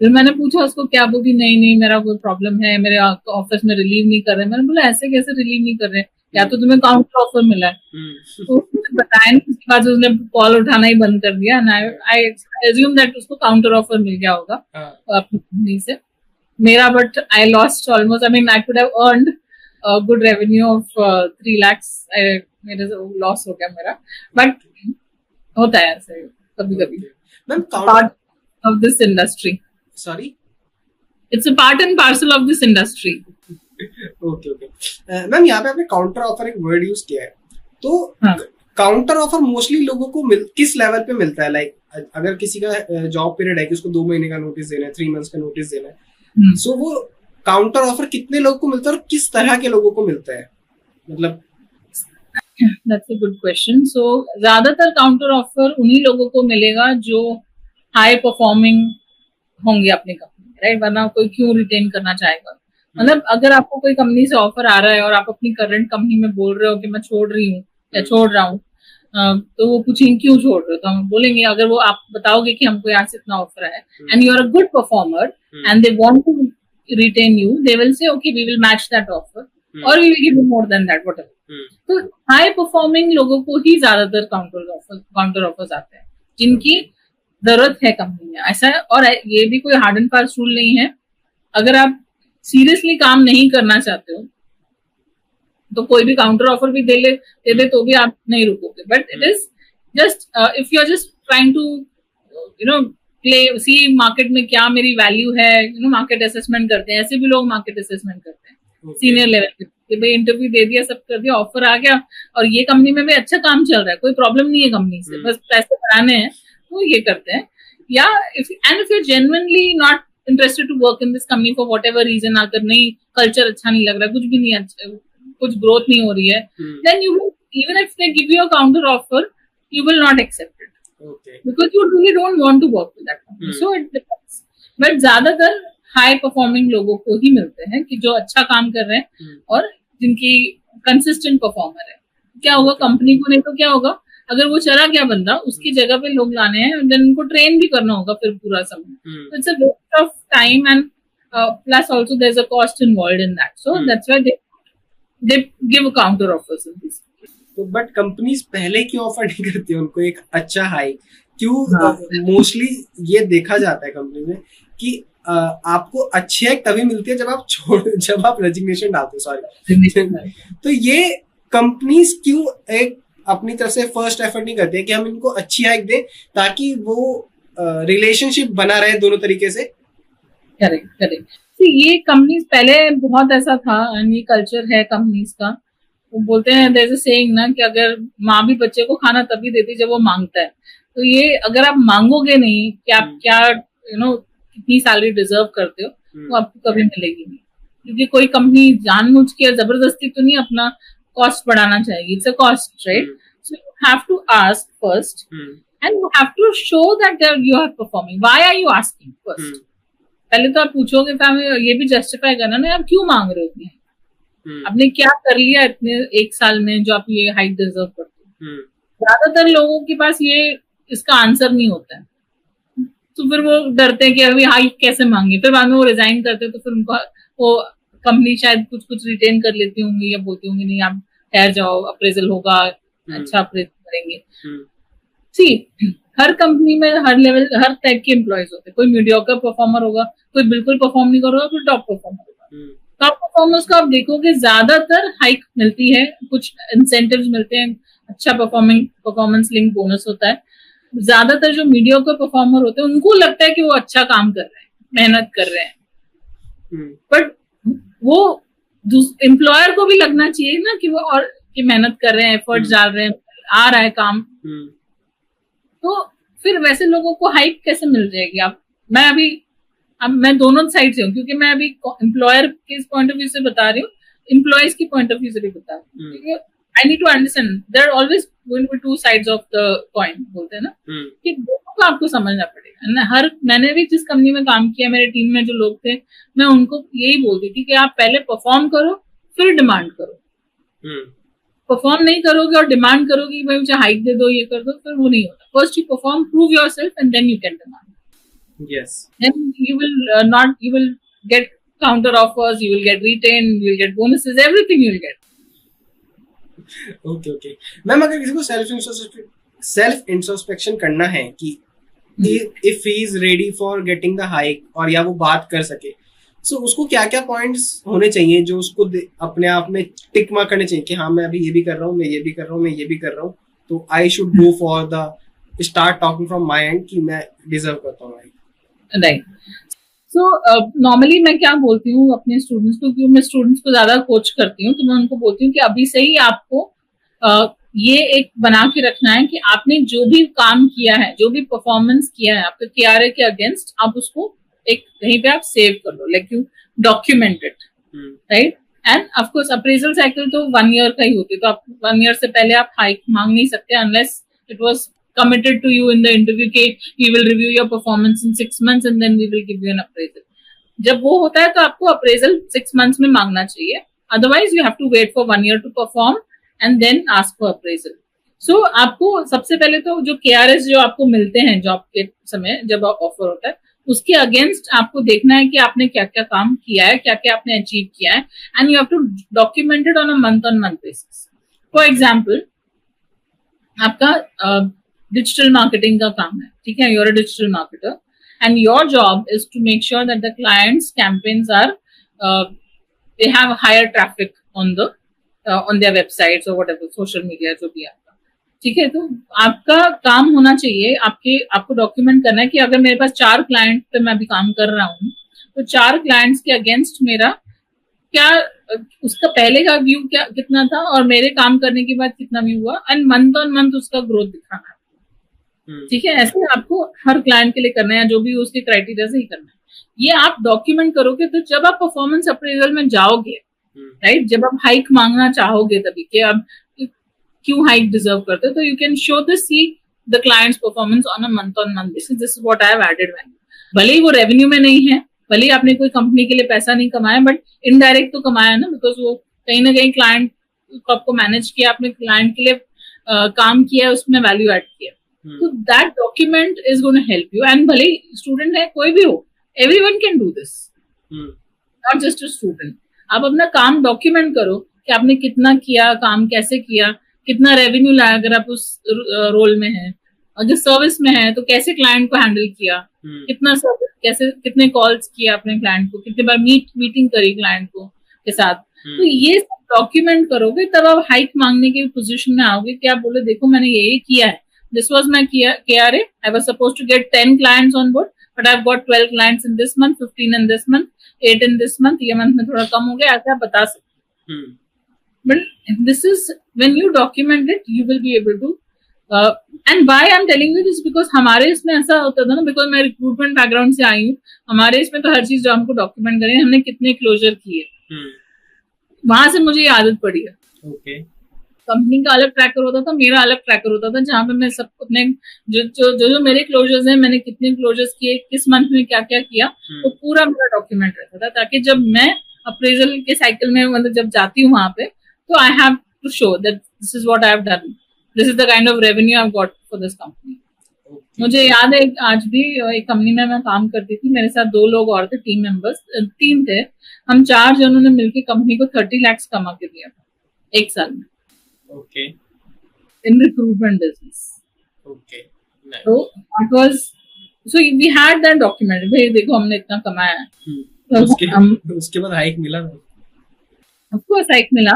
फिर मैंने पूछा उसको क्या, बोली नहीं मेरा कोई प्रॉब्लम है, मेरे ऑफिस में रिलीव नहीं कर रहे। मैंने बोला ऐसे कैसे रिलीव नहीं कर रहे, या तो तुम्हें काउंटर ऑफर मिला है। तो बताया नहीं, उसके बाद उसने कॉल उठाना ही बंद कर दिया। आई एज्यूम दैट उसको काउंटर ऑफर मिल गया होगा अपनी कंपनी से। मेरा but I lost almost, I mean I could have earned good revenue of 3 lakhs, मेरे लॉस हो गया मेरा, बट होता है ऐसे कभी कभी। Part of this industry, sorry, it's a part and parcel of this industry. Okay ma'am, यहाँ पे आपने काउंटर ऑफर एक वर्ड यूज किया है, तो काउंटर ऑफर मोस्टली लोगों को किस लेवल पे मिलता है? लाइक अगर किसी का जॉब पीरियड है कि उसको 2 महीने का नोटिस देना है, 3 months का नोटिस देना है, सो वो काउंटर ऑफर कितने लोगों को मिलता है और किस तरह के लोगों को मिलता है? मतलब दैट्स अ गुड क्वेश्चन। सो ज्यादातर काउंटर ऑफर उन्हीं लोगों को मिलेगा जो हाई परफॉर्मिंग होंगे अपनी कंपनी, राइट? वरना कोई क्यों रिटेन करना चाहेगा? मतलब अगर आपको कोई कंपनी से ऑफर आ रहा है और आप अपनी करंट कंपनी में बोल रहे हो कि मैं छोड़ रही हूँ या छोड़ रहा हूँ, तो वो पूछेंगे क्यों छोड़ रहे हो, तो हम बोलेंगे, अगर वो आप बताओगे कि हमको यहाँ से इतना ऑफर है and you are a good performer and they want to retain you, they will say okay we will match that offer or we will give you more than that, whatever. तो हाई परफॉर्मिंग लोगों को ही ज्यादातर काउंटर ऑफर्स आते हैं जिनकी जरूरत है कंपनी में, ऐसा है। और ये भी कोई हार्ड एंड फास्ट रूल नहीं है, अगर आप सीरियसली काम नहीं करना चाहते हो तो कोई भी काउंटर ऑफर भी दे दे तो भी आप नहीं रुकोगे। But it is just if you are just trying to see market में क्या मेरी वैल्यू है, मार्केट असेसमेंट करते हैं, ऐसे भी लोग मार्केट असेसमेंट करते हैं सीनियर लेवल पे, भाई इंटरव्यू दे दिया, सब कर दिया, ऑफर आ गया और ये कंपनी में भी अच्छा काम चल रहा है, कोई प्रॉब्लम नहीं है कंपनी से, बस पैसे बढ़ाने हैं, तो ये करते हैं। या if you genuinely not interested to work in this company for whatever reason, अगर नहीं कल्चर अच्छा नहीं लग रहा, कुछ भी नहीं अच्छा, कुछ ग्रोथ नहीं हो रही है, then you even if they give you a counter offer you will not accept it, okay, because you really don't want to work with that company. So it depends, but ज्यादातर हाई परफॉर्मिंग लोगों को ही मिलते हैं कि जो अच्छा काम कर रहे हैं और जिनकी कंसिस्टेंट परफॉर्मर है। क्या होगा कंपनी को, नहीं तो क्या होगा अगर वो चला गया बंदा, उसकी जगह पे लोग लाने हैं, देन उनको ट्रेन भी करना होगा फिर पूरा समय, तो it's a waste of time and plus also there's a cost involved in that, so that's why they give a counter offers in this. तो बट कंपनीज पहले क्यों ऑफर नहीं करती है उनको एक अच्छा हाइक? क्यों हाँ. मोस्टली ये देखा जाता है कंपनी में कि आपको अच्छी हाइक तभी मिलती है जब आप रेजिग्नेशन डालते हो, सॉरी. तो ये कंपनीज क्यों एक अपनी तरफ से फर्स्ट एफर्ट नहीं करते कि हम इनको अच्छी हाइक दें ताकि वो रिलेशनशिप बना रहे दोनों तरीके से? करेक्ट. ये कंपनीज पहले बहुत ऐसा था, ये कल्चर है कंपनीज का. वो बोलते हैं देयर इज अ सेइंग ना कि अगर माँ भी बच्चे को खाना तभी देती जब वो मांगता है. तो ये अगर आप मांगोगे नहीं कि आप क्या कितनी सैलरी डिजर्व करते हो, वो आपको कभी मिलेगी नहीं. क्योंकि कोई कंपनी जानबूझ के जबरदस्ती तो नहीं अपना कॉस्ट बढ़ाना चाहेगी. It's a cost, right? So you have to ask first and you have to show that you are performing. Why are you asking first? पहले तो आप पूछोगे, फिर ये भी जस्टिफाई करना ना, आप क्यों मांग रहे हो इतनी? आपने क्या कर लिया इतने एक साल में जो आप ये हाइक डिजर्व करते हो? ज्यादातर लोगों के पास ये इसका आंसर नहीं होता है, तो फिर वो डरते हैं कि अभी हाइक कैसे मांगे. फिर बाद में वो रिजाइन करते हैं, तो फिर उनको वो कंपनी शायद कुछ रिटेन कर लेती होंगी या बोलती होंगी नहीं आप ठहर जाओ, अप्रेजल होगा, अच्छा अप्रेजल करेंगे. सी, हर कंपनी में हर लेवल हर टाइप के एम्प्लॉयज होते हैं. कोई मीडियोकर परफॉर्मर होगा, कोई बिल्कुल परफॉर्म नहीं करेगा, कोई टॉप परफॉर्मर होगा. टॉप परफॉर्मर्स को आप देखोगे ज्यादातर हाइक मिलती है, कुछ इंसेंटिव्स मिलते हैं, अच्छा परफॉर्मेंस लिंक बोनस होता है. ज्यादातर जो मीडियोकर परफॉर्मर होते हैं उनको लगता है कि वो अच्छा काम कर रहे हैं, मेहनत कर रहे हैं, बट वो एम्प्लॉयर को भी लगना चाहिए ना कि वो और कि मेहनत कर रहे हैं, एफर्ट डाल रहे हैं, आ रहा है काम. तो फिर वैसे लोगों को हाइक कैसे मिल जाएगी? अब मैं दोनों साइड से हूँ, क्योंकि मैं अभी एम्प्लॉयर के पॉइंट ऑफ व्यू से बता रही हूँ, एम्प्लॉयज की पॉइंट ऑफ व्यू से भी बता रही हूँ. I need to understand there are always going to be two sides of the coin, बोलते हैं ना, कि दोनों को आपको समझना पड़ेगा. मैंने भी जिस कंपनी में काम किया, मेरे टीम में जो लोग थे, मैं उनको यही बोलती थी कि आप पहले परफॉर्म करो फिर डिमांड करो. परफॉर्म नहीं करोगे और डिमांड करोगे कि भाई मुझे हाइक दे दो, ये कर दो, फिर वो नहीं होता. First you perform, prove yourself and then you can demand. Yes. Then you will get counter offers, you will get retained, you will get bonuses, everything you will get. Okay. Ma'am, अगर किसी को सेल्फ इंट्रोस्पेक्शन करना है कि if he is ready for getting the hike और या वो बात कर सके, so उसको क्या क्या पॉइंट्स होने चाहिए जो उसको अपने आप में टिक मार्क करने चाहिए कि हाँ मैं अभी ये भी कर रहा हूँ, मैं ये भी कर रहा हूँ, मैं ये भी कर रहा हूँ, तो I should go for the start talking from my and कि मैं डिजर्व करता हूँ. राइट. सो नॉर्मली मैं क्या बोलती हूँ अपने स्टूडेंट्स को, क्योंकि मैं स्टूडेंट्स को ज्यादा कोच करती हूँ, तो मैं उनको बोलती हूँ कि अभी से ही आपको ये एक बना के रखना है कि आपने जो भी काम किया है, जो भी परफॉर्मेंस किया है आपके KRA के अगेंस्ट, आप उसको एक कहीं पे आप सेव कर लो, like you document it, right? And of course appraisal cycle तो 1 year का ही होती है, तो आप 1 year से पहले आप हाइक मांग नहीं सकते unless it was committed to you in the interview कि we will review your performance in 6 months and then we will give you an appraisal. जब वो होता है तो आपको अप्रेजल 6 months में मांगना चाहिए, otherwise you have to wait for 1 year to perform and then ask for appraisal. So आपको सबसे पहले तो जो KRS जो आपको मिलते हैं जॉब के समय जब ऑफर होता है, उसके अगेंस्ट आपको देखना है कि आपने क्या क्या काम किया है, क्या क्या आपने अचीव किया है, and you have to document it on a month basis. For example, आपका डिजिटल मार्केटिंग का काम है, ठीक है, you're a digital marketer and your job is to make sure that the clients campaigns are they have higher traffic on their websites और व्हाटएवर सोशल मीडिया जो भी आपका, ठीक है. तो आपका काम होना चाहिए, आपको डॉक्यूमेंट करना है कि अगर मेरे पास 4 क्लाइंट पे मैं अभी काम कर रहा हूँ, तो 4 क्लाइंट्स के अगेंस्ट मेरा क्या उसका पहले का व्यू क्या कितना था और मेरे काम करने के बाद कितना व्यू हुआ, एंड मंथ ऑन मंथ उसका ग्रोथ दिखाना है, ठीक है. ऐसे आपको हर क्लाइंट के लिए करना है, जो भी उसके क्राइटेरिया से ही करना है. ये आप डॉक्यूमेंट करोगे तो जब आप परफॉर्मेंस अप्रेजल में जाओगे, राइट, जब आप हाइक मांगना चाहोगे तभी कि आप क्यों हाइक डिजर्व करते हो, तो you can show this, see the clients performance on a month basis, this is what I have added value. भले ही वो रेवेन्यू में नहीं है, भले ही आपने कोई कंपनी के लिए पैसा नहीं कमाया, बट इनडायरेक्ट तो कमाया ना, बिकॉज वो कहीं ना कहीं क्लाइंट को आपको मैनेज किया, आपने क्लाइंट के लिए काम किया, उसमें वैल्यू एड किया. तो that document is going to help you. And भले स्टूडेंट है कोई भी हो, everyone can do this. Not just a student. आप अपना काम डॉक्यूमेंट करो कि आपने कितना किया, काम कैसे किया, कितना रेवेन्यू लाया अगर आप उस रोल में है, अगर सर्विस में है तो कैसे क्लाइंट को हैंडल किया, कितना सर्विस, कैसे कितने कॉल्स किया अपने क्लाइंट को, कितने बार मीटिंग करी क्लाइंट को के साथ। तो ये सब डॉक्यूमेंट करोगे तब आप हाइक मांगने की पोजीशन में आओगे कि आप बोले देखो मैंने ये किया है, this was my KRA, I was supposed to get 10 clients on board but I have got 12 clients in this month, 15 in this month, 8 in this month, ये मंथ में थोड़ा कम हो गया, ऐसा आप बता सकते हैं। But this is when you document it, you will be able to. And why I'm telling you this because हमारे इसमें ऐसा होता था ना, because मैं रिक्रूटमेंट बैकग्राउंड से आई हूँ, हमारे इसमें तो हर चीज जो हमको डॉक्यूमेंट करें, हमने कितने क्लोजर किए, वहां से मुझे ये आदत पड़ी है। Okay. कंपनी का अलग ट्रैकर होता था, मेरा अलग ट्रैकर होता था, जहाँ पे मैं सब अपने जो मेरे क्लोजर्स हैं, मैंने कितने क्लोजर्स किए, किस मंथ में क्या क्या किया, तो पूरा मेरा डॉक्यूमेंट रहता था, ताकि जब मैं अप्रेजल के साइकिल में मतलब जब जाती हूँ वहां पे, तो I have to show that this is what I have done, this is the kind of revenue I have got for this company. मुझे याद है आज भी एक कंपनी में मैं काम करती थी, मेरे साथ 2 लोग और थे, टीम मेंबर्स 3 थे, हम 4 जनों ने मिलकर कंपनी को 30 lakhs कमा के दिया था 1 साल में। Okay. In recruitment business. Okay. Nice. So that was, so we had that document. भाई देखो हमने इतना कमाया है। तो उसके बाद हाइक मिला ना? Of course हाइक मिला।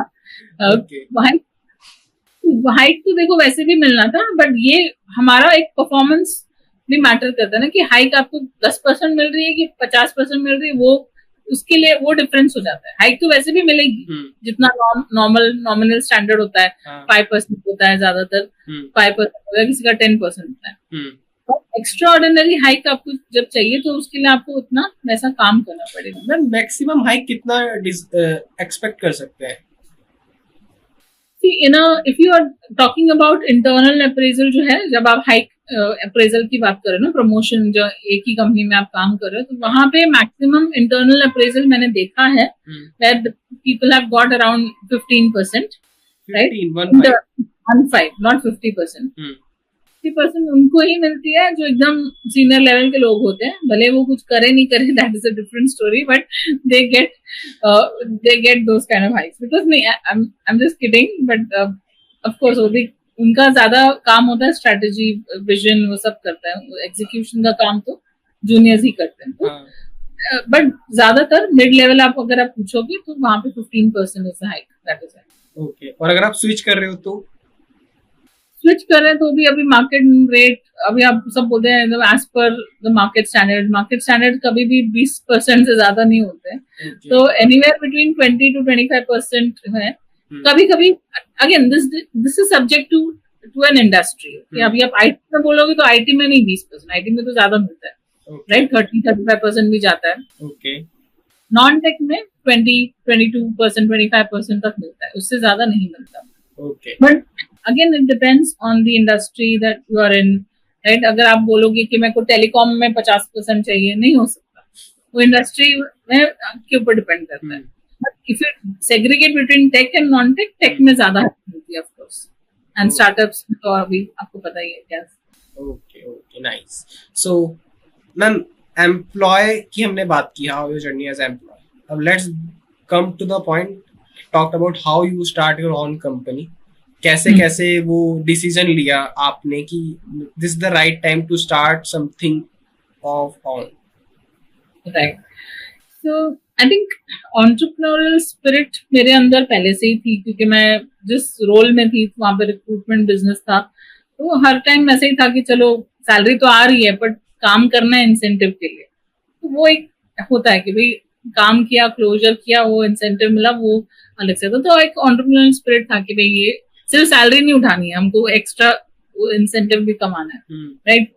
हाइक तो देखो वैसे भी मिलना था, बट ये हमारा एक परफॉर्मेंस भी मैटर करता है ना, कि हाइक आपको 10% मिल रही है कि 50% मिल रही है, वो उसके लिए वो डिफरेंस हो जाता है। हाइक तो वैसे भी मिलेगी जितना नॉमिनल स्टैंडर्ड होता है, 5% होता है ज्यादातर, 5% होता है, किसी का 10% होता है। एक्स्ट्रा ऑर्डिनरी हाइक आपको जब चाहिए तो उसके लिए आपको उतना वैसा काम करना पड़ेगा। मैक्सिमम हाइक कितना एक्सपेक्ट कर सकते हैं? If you are talking about internal appraisal जो है, जब आप हाइक अप्रेजल की बात करें ना, प्रमोशन जो एक ही कंपनी में आप काम कर रहे हो, तो वहां पे मैक्सिमम इंटरनल अप्रेजल मैंने देखा है that people have got around 15%, right? 15 not 50%। 50% उनको ही मिलती है जो एकदम सीनियर लेवल के लोग होते हैं, भले वो कुछ करे नहीं करे, that is a different story, but they get those kind of hikes. Because नहीं, I am just kidding, but of course वो भी उनका ज्यादा काम होता है, स्ट्रेटेजी, विजन, वो सब करता है, एग्जीक्यूशन का काम तो जूनियर्स ही करते हैं। तो बट ज्यादातर मिड लेवल आप अगर आप पूछोगे तो वहां पे 15% is hike, that is hike. Okay. और अगर आप स्विच कर रहे हो तो स्विच कर रहे हैं तो भी अभी मार्केट रेट, अभी आप सब बोलते हैं as per the market standard कभी भी 20% से ज्यादा नहीं होते हैं। तो एनीवेयर बिटवीन 20 to 25% है। कभी कभी again this is subject to an industry. अभी आप आईटी में बोलोगे तो आईटी में नहीं 20%, आईटी में तो ज्यादा मिलता है, राइट? 30-35% भी जाता है। नॉन टेक में 20-22%, 25% तक मिलता है, उससे ज्यादा नहीं मिलता। But again it depends on the industry that you are in, right? अगर आप बोलोगे कि मेरे को टेलीकॉम में 50% चाहिए, नहीं हो सकता, वो इंडस्ट्री में के ऊपर डिपेंड करता है। But if you segregate between tech and non tech, tech में ज्यादा मिलती है ऑफ कोर्स, एंड स्टार्टअप्स में तो अभी आपको पता ही है क्या। Okay, nice. So ma'am, employ की हमने बात की, how your journey as employ. अब let's come to the point, talk about how you start your own company. कैसे वो डिसीजन लिया आपने कि this the right time to start something of on, right? So I think entrepreneurial spirit मेरे अंदर पहले से ही थी, क्योंकि मैं जिस रोल में थी वहां पे रिक्रूटमेंट बिजनेस था, तो हर टाइम ऐसे ही था कि चलो सैलरी तो आ रही है बट काम करना है इंसेंटिव के लिए। तो वो एक होता है कि भाई काम किया, क्लोजर किया, वो इंसेंटिव मिला, वो अलग से था। तो एक एंटरप्रेन्योरियल स्पिरिट था कि भाई ये सिर्फ सैलरी नहीं उठानी है, हमको एक्स्ट्रा इंसेंटिव भी कमाना है, राइट?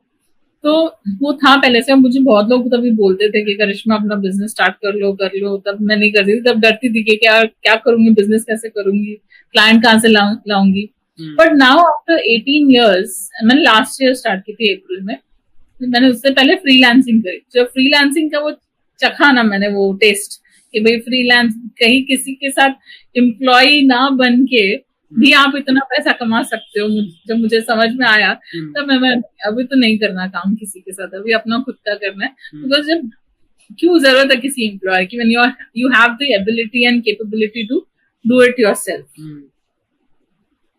तो वो था पहले से। मुझे बहुत लोग तभी बोलते थे कि करिश्मा अपना बिजनेस स्टार्ट कर लो। तब मैं नहीं करती थी, तब डरती थी कि क्या करूंगी, बिजनेस कैसे करूंगी, क्लाइंट कहाँ से लाऊंगी। बट नाउ आफ्टर 18 years, मैंने लास्ट ईयर स्टार्ट की थी अप्रैल में। मैंने उससे पहले फ्रीलांसिंग करी। जब फ्रीलांसिंग का वो चखा ना मैंने, वो टेस्ट कि भाई फ्रीलांस कहीं किसी के साथ एम्प्लॉय ना बन के भी आप इतना पैसा कमा सकते हो, जब मुझे समझ में आया तब मैं अभी तो नहीं करना काम किसी के साथ, अभी अपना खुद का करना है। बिकॉज जब क्यों जरूरत है किसी एम्प्लॉयर की, when you have the ability and capability to do it yourself.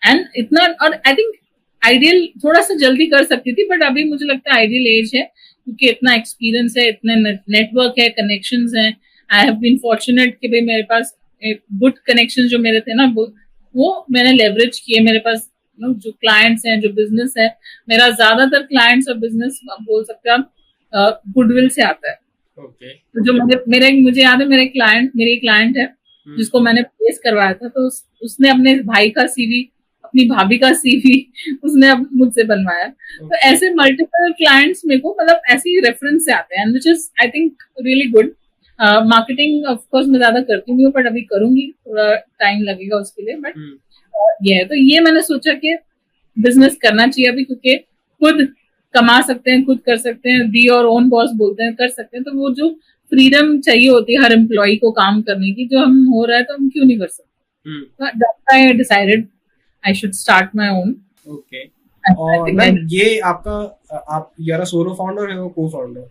And इतना, और आई थिंक आइडियल थोड़ा सा जल्दी कर सकती थी, बट अभी मुझे लगता है आइडियल एज है, क्योंकि इतना एक्सपीरियंस है, इतने नेटवर्क है, कनेक्शंस हैं. आई हैव बीन फॉर्चुनेट कि भाई मेरे पास गुड कनेक्शन जो मेरे थे ना, वो मैंने लेवरेज किए. मेरे पास जो क्लाइंट्स हैं, जो बिजनेस है, मेरा ज्यादातर क्लाइंट्स और बिजनेस बोल सकते हैं आप गुडविल से आता है. तो जो मुझे याद है, मेरी क्लाइंट है जिसको मैंने प्लेस करवाया था, तो उसने अपने भाई का सीवी, अपनी भाभी का सीवी उसने अब मुझसे बनवाया. तो ऐसे मल्टीपल क्लाइंट्स मेरे को मतलब ऐसे ही रेफरेंस से आते हैं, which is I think really good. Marketing of course मैं ज्यादा करती नहीं हूँ, बट अभी करूंगी, थोड़ा टाइम लगेगा उसके लिए. बट ये है, तो ये मैंने सोचा कि बिजनेस करना चाहिए अभी, क्योंकि खुद कमा सकते हैं, खुद कर सकते हैं, बी और ओन बॉस बोलते हैं, कर सकते हैं. तो वो जो फ्रीडम चाहिए होती है हर एम्प्लॉय को काम करने की, जो हम हो रहा है, तो हम क्यों नहीं कर सकते. I decided I should start my own. Okay. और मैम ये आपका, आप यार सोलो फाउंडर है, co-founder?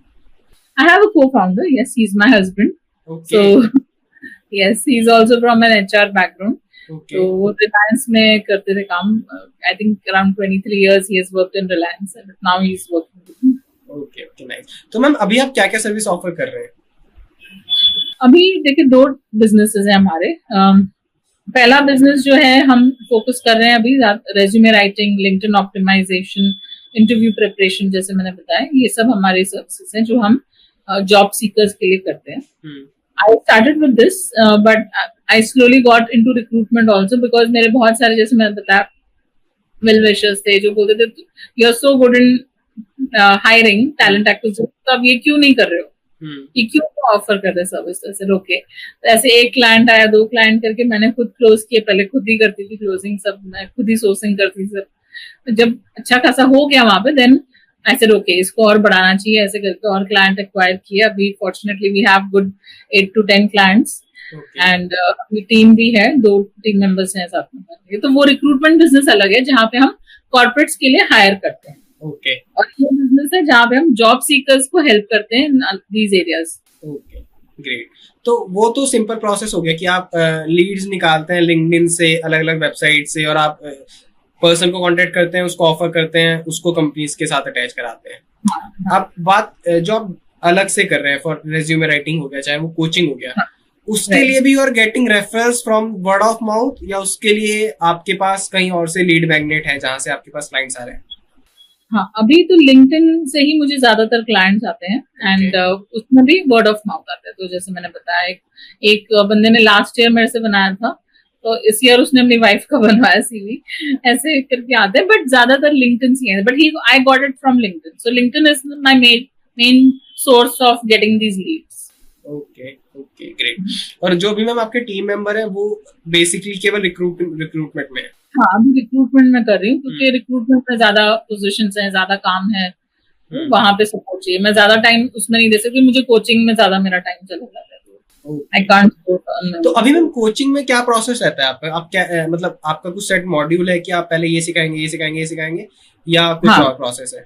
I have a co-founder. Yes, he's my husband. Okay. So yes, he's also from an HR background. Okay. तो वो Reliance में करते थे काम. I think around 23 years he has worked in Reliance, and now he's working with me. Okay, okay, nice. तो मैम अभी आप क्या क्या सर्विस ऑफर कर रहे हैं? अभी देखिए 2 बिजनेसेस हैं हमारे. पहला बिजनेस जो है, हम फोकस कर रहे हैं अभी resume writing, LinkedIn optimization, interview preparation, जैसे मैंने बताया, ये सब हमारे सर्विसेज हैं जो हम जॉब सीकर्स के लिए करते हैं. I started with this, but I slowly got into recruitment also, because मेरे बहुत सारे, जैसे मैंने बताया, वेल विशर्स थे जो बोलते थे you are so good in hiring, talent acquisition, तो आप ये क्यों नहीं कर रहे हो, ये क्यों ऑफर कर रहे सर्विस. ऐसे रोके, तो ऐसे 1 क्लाइंट आया, 2 क्लाइंट करके मैंने खुद क्लोज किए. पहले खुद ही करती थी क्लोजिंग, सब मैं खुद ही सोर्सिंग करती थी सब. जब अच्छा खासा हो गया वहां पे, देन ऐसे रोके, इसको और बढ़ाना चाहिए, ऐसे करके और क्लाइंट एक्वायर किए. अभी fortunately we have good 8 to 10 clients, and अभी टीम भी है, 2 टीम मेंबर्स हैं साथ में. तो वो रिक्रूटमेंट बिजनेस अलग है, जहाँ पे हम कॉर्पोरेट्स के लिए हायर करते हैं. ओके. और ये बिजनेस है जहाँ पे हम जॉब सीकर्स को हेल्प करते हैं in these areas. Okay, great. तो वो तो सिंपल प्रोसेस हो गया कि आप लीड्स निकालते हैं लिंक्डइन से, अलग अलग वेबसाइट से, और आप पर्सन को कांटेक्ट करते हैं, उसको ऑफर करते हैं, उसको कंपनीज के साथ अटैच कराते हैं. आप बात जो आप अलग से कर रहे हैं, फॉर रेज्यूमे राइटिंग हो गया, चाहे वो कोचिंग हो गया, उसके लिए भी you are getting reference from word of mouth, या उसके लिए आपके पास कहीं और से लीड मैग्नेट है जहां से आपके पास क्लाइंट्स आ रहे हैं? हाँ, अभी तो लिंक्डइन से ही मुझे ज्यादातर क्लाइंट्स आते हैं, एंड उसमें भी वर्ड ऑफ माउथ आता है. तो जैसे मैंने बताया, एक बंदे ने लास्ट ईयर मेरे से बनाया था, तो इस ईयर उसने अपनी वाइफ का बनवाया सीवी, ऐसे करके आते हैं. बट ज्यादातर लिंक्डइन से है, but I got it from LinkedIn. So LinkedIn is my main source of getting these leads. Okay, okay, great. और जो भी मैम आपके टीम मेंबर है, वो बेसिकली केवल रिक्रूटमेंट में है? हाँ, अभी रिक्रूटमेंट में कर रही हूँ, क्योंकि रिक्रूटमेंट में ज्यादा पोजीशंस हैं, ज्यादा काम है, वहां पे सपोर्ट चाहिए. मैं ज्यादा टाइम उसमें नहीं दे सकती, मुझे कोचिंग में ज्यादा मेरा टाइम चला जाता है. I can't. तो अभी मैम कोचिंग में क्या प्रोसेस रहता है आपका? आप क्या मतलब आपका कुछ सेट मॉड्यूल है कि आप पहले ये सिखाएंगे, ये सिखाएंगे, ये सिखाएंगे, या कुछ और प्रोसेस है?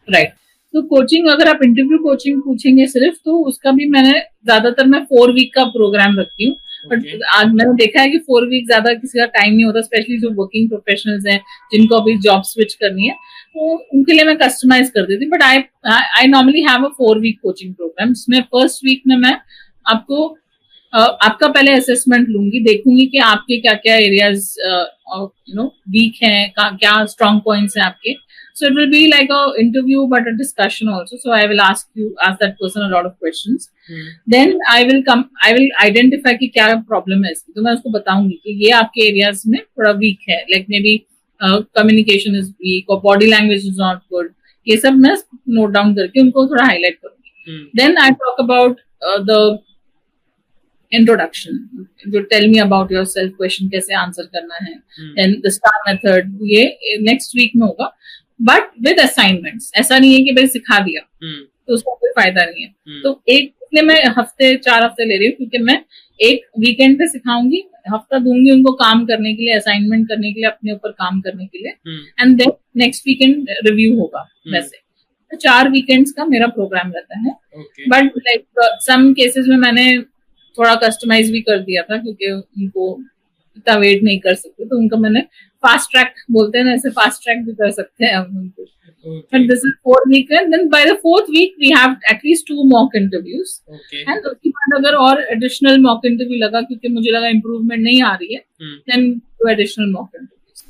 राइट. तो कोचिंग, अगर आप इंटरव्यू कोचिंग पूछेंगे सिर्फ, तो उसका भी मैंने ज्यादातर मैं 4 वीक का प्रोग्राम रखती हूँ. बट आज मैंने देखा है कि 4 वीक ज्यादा किसी का टाइम नहीं होता, स्पेशली जो वर्किंग प्रोफेशनल्स हैं, जिनको अभी जॉब स्विच करनी है, तो उनके लिए मैं कस्टमाइज कर देती हूँ. But I normally have a 4 week coaching program, जिसमें फर्स्ट वीक में मैं आपको आपका पहले असेसमेंट लूंगी, देखूंगी कि आपके क्या क्या एरियाज वीक हैं, क्या स्ट्रॉन्ग पॉइंट्स हैं आपके. So it will be like a interview, but a discussion also. So I will ask that person a lot of questions. Then I will identify कि क्या प्रॉब्लम है इसकी, तो मैं उसको बताऊंगी कि ये आपके एरियाज में थोड़ा वीक है, like maybe communication is weak और body language is not good. ये सब मैं नोट डाउन करके उनको थोड़ा हाईलाइट करूंगी. Then I talk about the introduction, जो tell me about yourself question कैसे आंसर करना है. देन द स्टार मेथड, ये नेक्स्ट वीक में होगा, बट विद असाइनमेंट्स. ऐसा नहीं है कि भाई सिखा दिया तो उसका कोई फायदा नहीं है. तो इसलिए मैं 4 हफ्ते ले रही हूँ, क्योंकि मैं एक वीकेंड पे सिखाऊंगी, हफ्ता दूंगी उनको काम करने के लिए, असाइनमेंट करने के लिए, अपने ऊपर काम करने के लिए, and then next weekend review होगा. वैसे 4 वीकेंड्स का मेरा प्रोग्राम रहता है. Okay. But like some cases में मैंने थोड़ा कस्टमाइज भी कर दिया था क्योंकि उनको इतना वेट नहीं कर सकते, तो उनको मैंने फास्ट ट्रैक बोलते हैं ना, ऐसे फास्ट ट्रैक भी कर सकते हैं हम उनको. But this is 4 week, and then by the 4th week we have at least 2 mock interviews. Okay. And उसके बाद अगर और additional mock interview लगा क्योंकि मुझे लगा improvement नहीं आ रही है, then do additional mock interviews.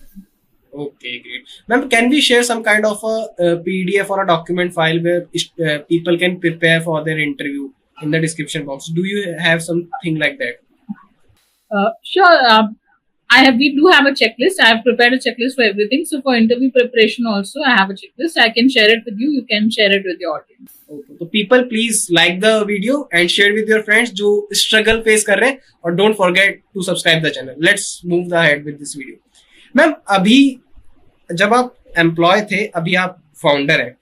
Okay, great. Ma'am, can we share some kind of a PDF or a document file where people can prepare for their interview in the description box? Do you have something like that? Sure. We do have a checklist. I have prepared a checklist for everything. So for interview preparation also, I have a checklist. I can share it with you. You can share it with your audience. Okay. So people, please like the video and share with your friends जो struggle face कर रहे हैं, और don't forget to subscribe the channel. Let's move ahead with this video. Ma'am, अभी जब आप एम्प्लॉय थे, अभी आप फाउंडर हैं,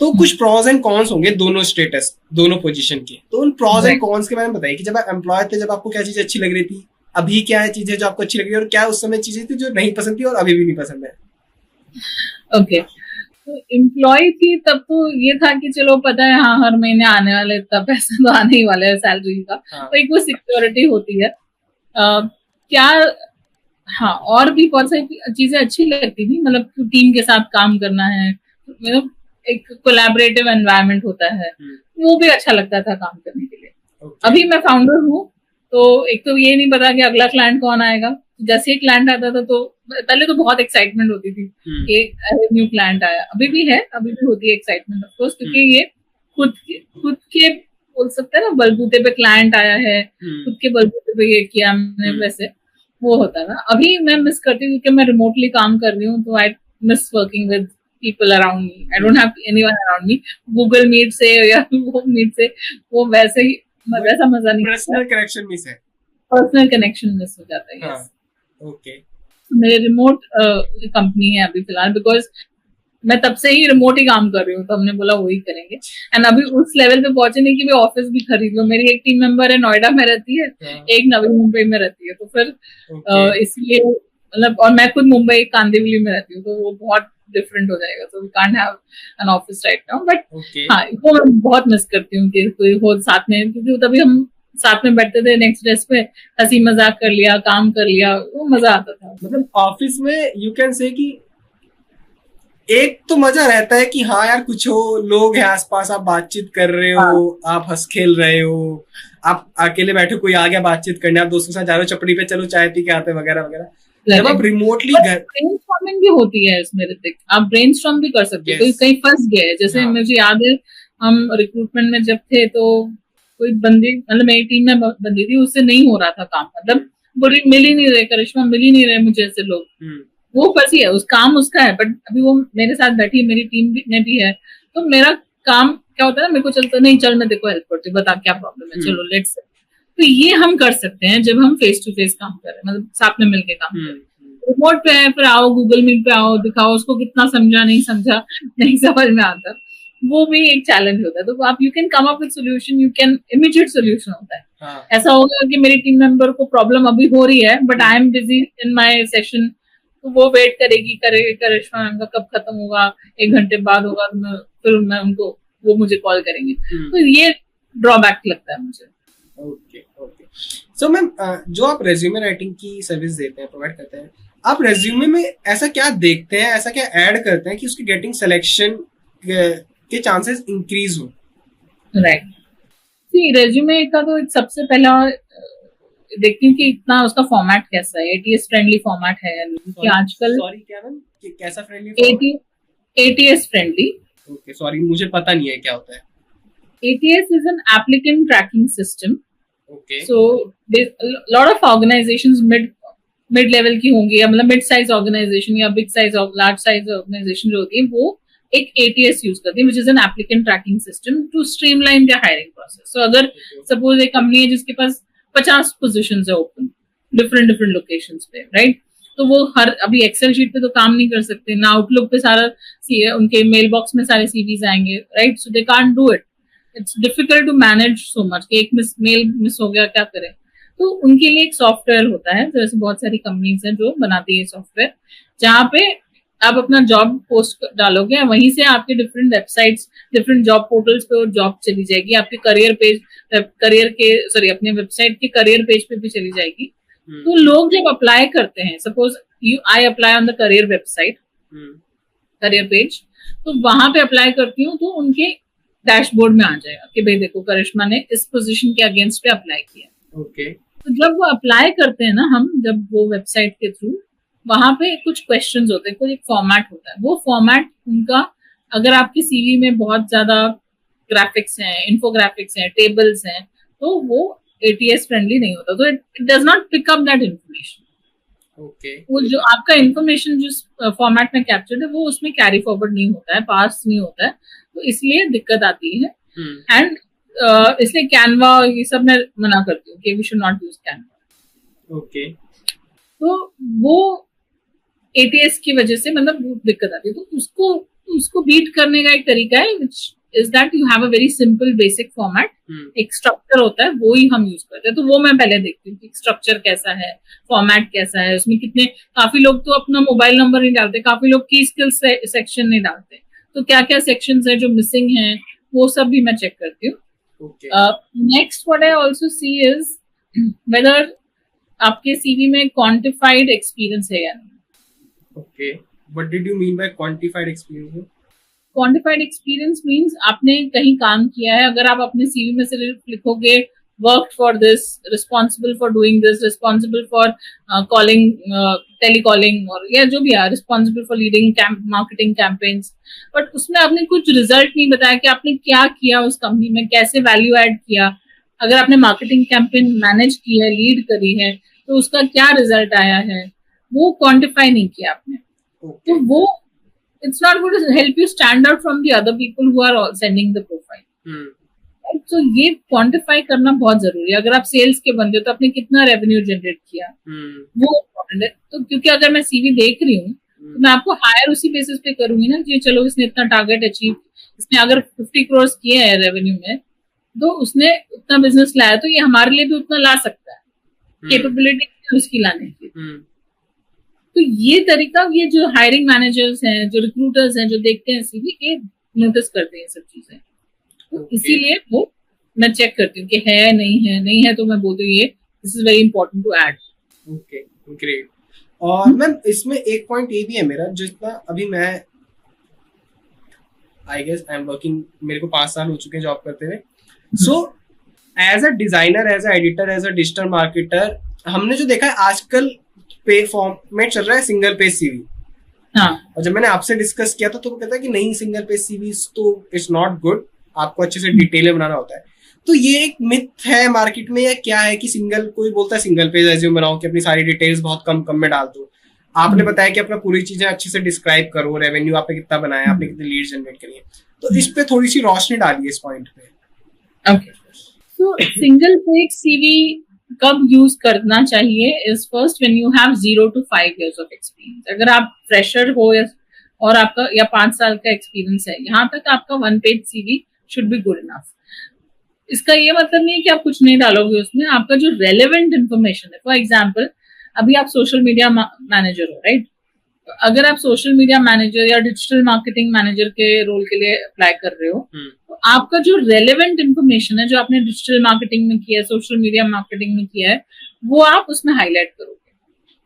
तो कुछ प्रॉज एंड कॉन्स होंगे दोनों स्टेटस, दोनों पोजीशन के. तो उन प्रॉज एंड कॉन्स के बारे में बताइए कि जब आप एम्प्लॉय थे, जब आपको क्या चीज अच्छी लग रही थी, अभी क्या है चीजें जो आपको अच्छी लग रही है, और क्या उस समय चीजें थी जो नहीं पसंद थी और अभी भी नहीं पसंद है. ओके, तो एम्प्लॉय थी तब तो ये था कि चलो पता है हाँ हर महीने आने वाले इतना पैसा तो आने ही वाला है सैलरी का. हाँ. तो एक वो सिक्योरिटी होती है. क्या हाँ, और भी बहुत सारी चीजें अच्छी लगती थी, मतलब टीम के साथ काम करना है, मतलब एक कोलैबोरेटिव एनवायरनमेंट होता है, वो भी अच्छा लगता था काम करने के लिए. अभी मैं फाउंडर हूँ, तो एक तो ये नहीं पता कि अगला क्लाइंट कौन आएगा. जैसे ही क्लाइंट आता था तो पहले तो बहुत एक्साइटमेंट होती थी कि न्यू क्लाइंट आया. अभी भी है, अभी भी होती है एक्साइटमेंट ऑफ कोर्स, क्योंकि ये खुद के बोल सकते हैं ना बलबूते पे क्लाइंट आया है, खुद के बलबूते पे ये किया हमने, वैसे वो होता था. अभी मैं मिस करती हूँ क्योंकि मैं रिमोटली काम कर रही हूँ, तो I miss working with people around me. I don't have anyone around me. Google Meet से या वो Meet से वो वैसे ही वैसा मजा नहीं. पर्सनल कनेक्शन मिस है. पर्सनल कनेक्शन मिस हो जाता है. हाँ. ओके. मेरे रिमोट कंपनी है अभी फिलहाल, बिकॉज मैं तब से ही रिमोट ही काम कर रही हूँ, तो हमने बोला वही करेंगे. एंड अभी उस लेवल पे पहुंचे नहीं कि भी ऑफिस भी खरीद लो. मेरी एक टीम मेंबर है नोएडा में रहती है, एक नवी मुंबई में रहती है, तो फिर इसलिए मतलब, और मैं खुद मुंबई कांदिवली में रहती हूँ, तो वो बहुत डिफरेंट हो जाएगा. तो we can't have an office right now. But हाँ, वो मैं बहुत मिस करती हूँ कि कोई हो साथ में, क्योंकि तभी हम साथ में बैठते थे नेक्स्ट डेस्क पे, हंसी मजाक कर लिया, काम कर लिया, वो मजा आता था. मतलब ऑफिस में यू कैन से कि एक तो मजा रहता है कि हाँ यार कुछ हो, लोग हैं आसपास, आप बातचीत कर रहे हो. हाँ. आप हंस खेल रहे हो, आप अकेले बैठे, कोई आ गया बातचीत करने, आप दोस्तों के साथ जा रहे हो चपड़ी पे, चलो चाय पी के आते हैं वगैरह वगैरह. जब आप रिमोटली ब्रेनस्टॉर्मिंग भी होती है इसमें ऋतिक, आप ब्रेनस्टॉर्म भी कर सकते हो. कहीं फंस गए, जैसे मुझे याद है हम रिक्रूटमेंट में जब थे, तो कोई बंदी, मतलब मेरी टीम में बंदी थी, उससे नहीं हो रहा था काम, मतलब बोली मिल ही नहीं रहे, करिश्मा मिल ही नहीं रहे मुझे ऐसे लोग. वो फंसी है, उस काम उसका है, बट अभी वो मेरे साथ बैठी, मेरी टीम में भी है, तो मेरा काम क्या होता है, मेरे को चलता नहीं, चल मैं देखो हेल्प करती हूँ, बता क्या प्रॉब्लम है, चलो लेट्स. तो ये हम कर सकते हैं जब हम फेस टू फेस काम कर रहे हैं, मतलब साथ में मिलके काम कर रहे हैं. रिमोट पे है, फिर आओ गूगल मीट पे आओ, दिखाओ उसको कितना समझा नहीं समझा, नहीं समझ में आता, वो भी एक चैलेंज होता है. तो आप you can come up with solution, you can immediate solution होता है. हाँ. ऐसा होगा कि मेरी टीम मेंबर को प्रॉब्लम अभी हो रही है, but I am busy in my session, तो वो वेट करेगी करिश्मा मैम का कब खत्म होगा, 1 घंटे बाद होगा, तो फिर मैं उनको, वो मुझे कॉल करेंगे. तो ये ड्रॉबैक लगता है मुझे. ओके. सो मैम, जो आप रेज्यूमे राइटिंग की सर्विस देते हैं, प्रोवाइड करते हैं, आप रेज्यूमे में ऐसा क्या देखते हैं, ऐसा क्या ऐड करते हैं कि उसकी गेटिंग सिलेक्शन के चांसेस इंक्रीज हो? राइट. सी रेज्यूमे का तो सबसे पहला देखती हूँ कि इतना उसका फॉर्मेट कैसा है, एटीएस फ्रेंडली फॉर्मेट है कि आजकल. सॉरी क्या मैम, कैसा friendly? ATS friendly. Okay, sorry मुझे पता नहीं है क्या होता है. ATS is an applicant tracking system. Okay. So a lot of organizations mid level की होंगी, या मतलब mid size organization या big size और large size organization जो होती है, वो एक ATS यूज करती है, which is an applicant tracking system to streamline their hiring process. So अगर suppose एक कंपनी है जिसके पास 50 positions है open different locations पे, right? तो वो हर अभी एक्सेल शीट पे तो काम नहीं कर सकते ना, आउटलुक पे सारा उनके मेल बॉक्स में सारे सीवीज आएंगे, right? So they can't do it. It's difficult to manage so much कि एक मेल मिस हो गया, क्या करें. तो उनके लिए एक सॉफ्टवेयर होता है, जैसे बहुत सारी कंपनीज हैं जो बनाती है सॉफ्टवेयर, जहाँ पे आप अपना जॉब पोस्ट डालोगे, वहीं से आपके different websites, different job portals पे वो जॉब चली जाएगी, आपके अपने वेबसाइट के करियर पेज पे भी चली जाएगी। तो लोग जब अप्लाई करते हैं, suppose I apply on the career website, career page, तो वहां पे अप्लाई करती हूँ तो उनके डैशबोर्ड में आ जाएगा कि भाई देखो करिश्मा ने इस पोजीशन के अगेंस्ट पे अप्लाई किया। ओके। तो जब वो अप्लाई करते हैं ना, हम जब वो वेबसाइट के थ्रू, वहां पे कुछ क्वेश्चंस होते हैं, कोई एक फॉर्मेट होता है। वो फॉर्मेट उनका, अगर आपके सीवी में बहुत ज्यादा ग्राफिक्स हैं, इन्फोग्राफिक्स हैं, टेबल्स हैं, तो वो एटीएस फ्रेंडली नहीं होता, तो it does not pick up that information. Okay. वो जो आपका इन्फॉर्मेशन जिस फॉर्मेट में कैप्चर्ड है, वो उसमें कैरी फॉरवर्ड नहीं होता है, पास नहीं होता है, तो इसलिए दिक्कत आती है। एंड इसलिए कैनवा ये सब मैं मना करती हूँ कि we should not use Canva. Okay. तो वो एटीएस की वजह से मतलब दिक्कत आती है। तो उसको बीट करने का एक तरीका है, which is that you have a very simple basic format. एक स्ट्रक्चर होता है, वो ही हम यूज करते हैं। तो वो मैं पहले देखती हूँ कि स्ट्रक्चर कैसा है, फॉर्मेट कैसा है, उसमें कितने, काफी लोग तो अपना मोबाइल नंबर नहीं डालते, काफी लोग की स्किल्स सेक्शन नहीं डालते, तो क्या क्या सेक्शंस है जो मिसिंग है, वो सब भी मैं चेक करती हूँ। Next what I also C is whether आपके सीवी में क्वांटिफाइड एक्सपीरियंस है या नहीं। Okay, what did you mean by quantified experience? Quantified experience means आपने कहीं काम किया है। अगर आप अपने सीवी में सिर्फ लिखोगे work for this, responsible for doing this, responsible for calling, telecalling, और या जो भी है, responsible for leading marketing campaigns, but उसमें आपने कुछ रिजल्ट नहीं बताया कि आपने क्या किया उस कंपनी में, कैसे वैल्यू एड किया। अगर आपने मार्केटिंग कैंपेन मैनेज की है, लीड करी है, तो उसका क्या रिजल्ट आया है, वो क्वांटिफाई नहीं किया आपने। तो वो it's not going to help you stand out from the other people who are all sending the profile. Right? So ये क्वांटिफाई करना बहुत जरूरी है। अगर आप सेल्स के बंदे हो तो आपने कितना रेवेन्यू जनरेट किया, वो इम्पोर्टेंट है। तो क्योंकि अगर मैं सीवी देख रही हूँ तो मैं आपको हायर उसी बेसिस पे करूंगी ना कि चलो इसने इतना टारगेट अचीव, इसने अगर 50 करोड़ किए हैं रेवेन्यू में, तो उसने उतना बिजनेस लाया, तो ये हमारे लिए भी उतना ला सकता है, कैपेबिलिटी उसकी लाने की। तो ये तरीका, ये जो हायरिंग मैनेजर्स हैं, जो रिक्रूटर्स हैं, जो देखते हैं सीवी, ये नोटिस करते हैं सब चीजें। तो इसीलिए वो मैं चेक करती हूँ कि है नहीं है तो मैं बोलती हूँ ये this is very important to add. Okay, great. और मैम इसमें एक पॉइंट ये भी है मेरा, जितना अभी मैं I guess I am working, मेरे को 5 साल हो चुके हैं जॉब करते हुए। So as a designer, as a editor, as a digital marketer, हमने जो देखा है आजकल पे फॉर्मेट चल रहा है सिंगल पेज सीवी। और जब मैंने आपसे डिस्कस किया था तो वो कहता है कि नहीं, सिंगल पेज सीवी तो इट्स नॉट गुड, आपको अच्छे से डिटेल में बनाना होता है। तो ये एक मिथ है मार्केट में या क्या है कि सिंगल, कोई बोलता है सिंगल पेज रेज्यूम बनाओ कि अपनी सारी डिटेल्स बहुत कम में डाल दो। आपने बताया कि अपना पूरी चीजें अच्छे से डिस्क्राइब करो, रेवेन्यू आपने कितना बनाया, आपने कितने लीड जनरेट करी है। तो इस पे थोड़ी सी रोशनी डालिए इस पॉइंट पे। ओके, सो सिंगल पेज सीवी कब यूज करना चाहिए is first when you have 0 to 5 years of experience. अगर आप फ्रेशर हो और आपका या 5 साल का एक्सपीरियंस है, यहाँ तक आपका 1 page CV should be good enough. इसका ये मतलब नहीं है कि आप कुछ नहीं डालोगे उसमें, आपका जो रेलेवेंट इन्फॉर्मेशन है। फॉर एग्जाम्पल, अभी आप सोशल मीडिया मैनेजर हो, राइट? अगर आप सोशल मीडिया मैनेजर या डिजिटल मार्केटिंग मैनेजर के रोल के लिए अप्लाई कर रहे हो, तो आपका जो रेलेवेंट इन्फॉर्मेशन है, जो आपने डिजिटल मार्केटिंग में किया है, सोशल मीडिया मार्केटिंग में किया है, वो आप उसमें हाईलाइट करोगे।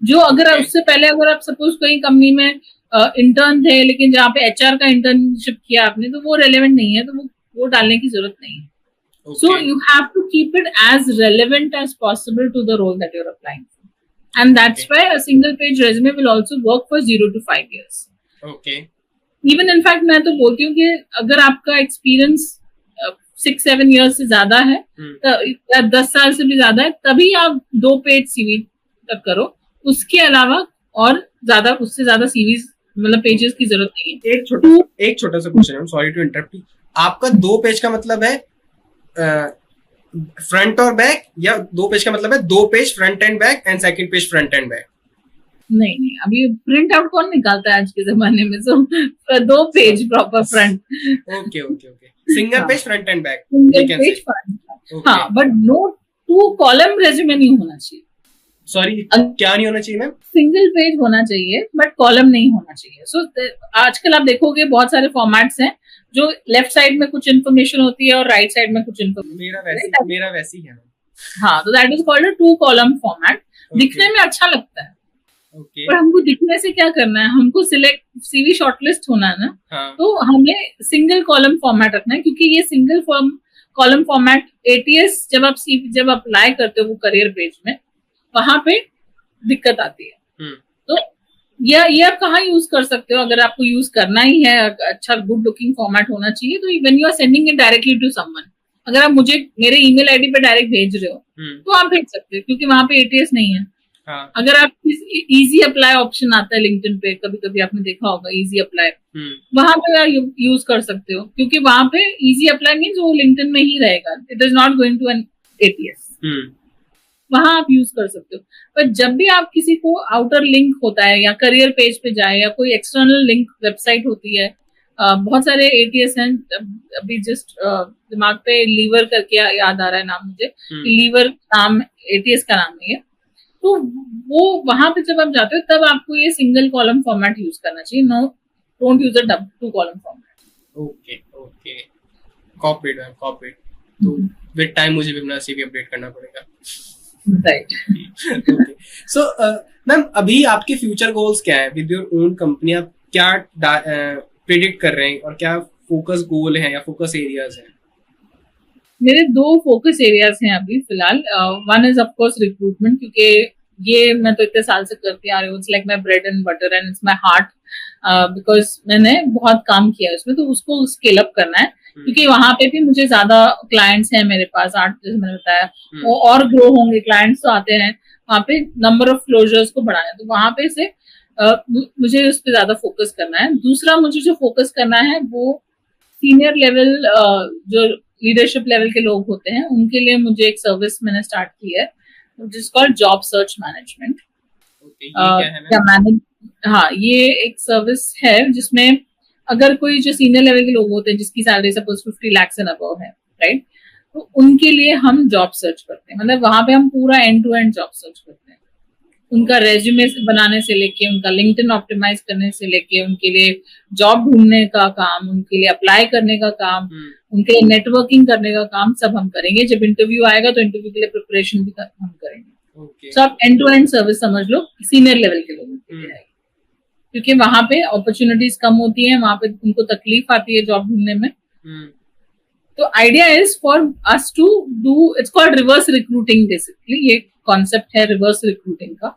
जो अगर उससे पहले अगर आप सपोज कोई कंपनी में इंटर्न थे, लेकिन जहाँ पे एचआर का इंटर्नशिप किया आपने, तो वो रेलेवेंट नहीं है, तो वो डालने की जरूरत नहीं है। So you have to keep it as relevant as possible to the role that you are applying. And that's why a single page resume will also work for 0 to 5 years. Okay. Even in fact, मैं तो बोलती हूँ कि अगर आपका एक्सपीरियंस 6-7 years से ज्यादा है, या 10 साल से भी ज्यादा है, तभी आप 2 पेज सीवी तक करो। उसके अलावा और ज्यादा, उससे ज्यादा सीवीज मतलब पेजेस की जरूरत नहीं है। एक छोटा सा क्वेश्चन है, सॉरी टू इंटरप्ट। आपका 2 पेज का मतलब है फ्रंट और बैक, या 2 पेज का मतलब है 2 page front end back and second page front end back? नहीं, अभी प्रिंट आउट कौन निकालता है आज के जमाने में? सो 2 page proper front. Okay, single page front end back, single page front. हाँ, बट नो 2 कॉलम रेज्यूमे नहीं होना चाहिए। सॉरी, क्या नहीं होना चाहिए मैम? सिंगल पेज होना चाहिए बट कॉलम नहीं होना चाहिए। सो आजकल आप देखोगे बहुत सारे फॉर्मेट्स हैं जो लेफ्ट साइड में कुछ इन्फॉर्मेशन होती है और राइट साइड में कुछ इन्फॉर्मेशन। मेरा वैसी है। हाँ, तो that is called a 2 column format. दिखने में अच्छा लगता है, पर हमको दिखने से क्या करना है, हमको सिलेक्ट सीवी शॉर्टलिस्ट होना है ना। तो हमें सिंगल कॉलम फॉर्मेट रखना है, क्योंकि ये सिंगल कॉलम फॉर्मेट एटीएस जब अप्लाई करते हो वो करियर पेज में, वहां पे दिक्कत आती है। तो ये आप कहाँ यूज कर सकते हो? अगर आपको यूज करना ही है, अच्छा गुड लुकिंग फॉर्मेट होना चाहिए, तो when you are sending it directly to someone, अगर आप मुझे मेरे ईमेल आईडी पे डायरेक्ट भेज रहे हो तो आप भेज सकते हो, क्योंकि वहां पे एटीएस नहीं है। अगर आप इजी अप्लाई ऑप्शन आता है लिंक्डइन पे, कभी कभी आपने देखा होगा इजी अप्लाई, वहां पे आप यूज कर सकते हो, क्योंकि वहां पे इजी अप्लाई मीन्स वो लिंक्डइन में ही रहेगा, it is not going to an ATS. वहां आप यूज कर सकते हो। पर जब भी आप किसी को आउटर लिंक होता है या करियर पेज पे जाए या कोई एक्सटर्नल लिंक वेबसाइट होती है, बहुत सारे एटीएस हैं। अभी जस्ट दिमाग पे लीवर करके याद आ रहा है नाम मुझे, लीवर नाम एटीएस का नाम नहीं है। तो वो वहां पे जब आप जाते हो तब आपको ये सिंगल कॉलम फॉर्मेट यूज करना चाहिए। No, don't use a 2 column format. Okay, copied. तो विद टाइम मुझे भी अपना सीवी अपडेट करना पड़ेगा, राइट? ओके। सो मैम, अभी आपके फ्यूचर गोल्स क्या है विद योर ओन कंपनी? आप क्या प्रेडिक्ट कर रहे हैं और क्या फोकस गोल है या फोकस एरियाज हैं? मेरे 2 फोकस एरियाज हैं अभी फिलहाल। One is of course recruitment, क्योंकि ये मैं तो इतने साल से करती आ रही हूँ, it's like my bread and butter and it's my heart, because मैंने बहुत काम किया है उसमें, तो उसको स्केल अप करना है। क्योंकि वहां पे भी मुझे ज्यादा क्लाइंट्स हैं मेरे पास, 8 जैसे मैंने बताया, वो और ग्रो होंगे, क्लाइंट्स तो आते हैं, वहां पे नंबर ऑफ क्लोजर्स को बढ़ाना है, तो वहां पे से मुझे उस पर ज्यादा फोकस करना है। दूसरा मुझे जो फोकस करना है वो सीनियर लेवल, जो लीडरशिप लेवल के लोग होते हैं, उनके लिए मुझे एक सर्विस मैंने स्टार्ट की है जिसको कॉल्ड जॉब सर्च मैनेजमेंट। हाँ, ये एक सर्विस है जिसमें अगर कोई जो सीनियर लेवल के लोग होते हैं जिसकी salary suppose 50 lakh and above है, राइट, तो उनके लिए हम जॉब सर्च करते हैं। मतलब वहां पे हम पूरा end to end job search करते हैं, उनका रेज्यूमे बनाने से लेके, उनका लिंक्डइन ऑप्टिमाइज करने से लेके, उनके लिए जॉब ढूंढने का काम, उनके लिए अप्लाई करने का काम, उनके लिए नेटवर्किंग करने का काम, सब हम करेंगे। जब इंटरव्यू आएगा तो इंटरव्यू के लिए प्रिपरेशन भी हम करेंगे। तो आप एंड टू एंड सर्विस समझ लो, सीनियर लेवल के लोगों के लिए, क्योंकि वहां पे अपॉर्चुनिटीज कम होती है, वहां पे उनको तकलीफ आती है जॉब ढूंढने में। तो idea is for us to do, it's called reverse recruiting basically. ये कॉन्सेप्ट है रिवर्स रिक्रूटिंग का,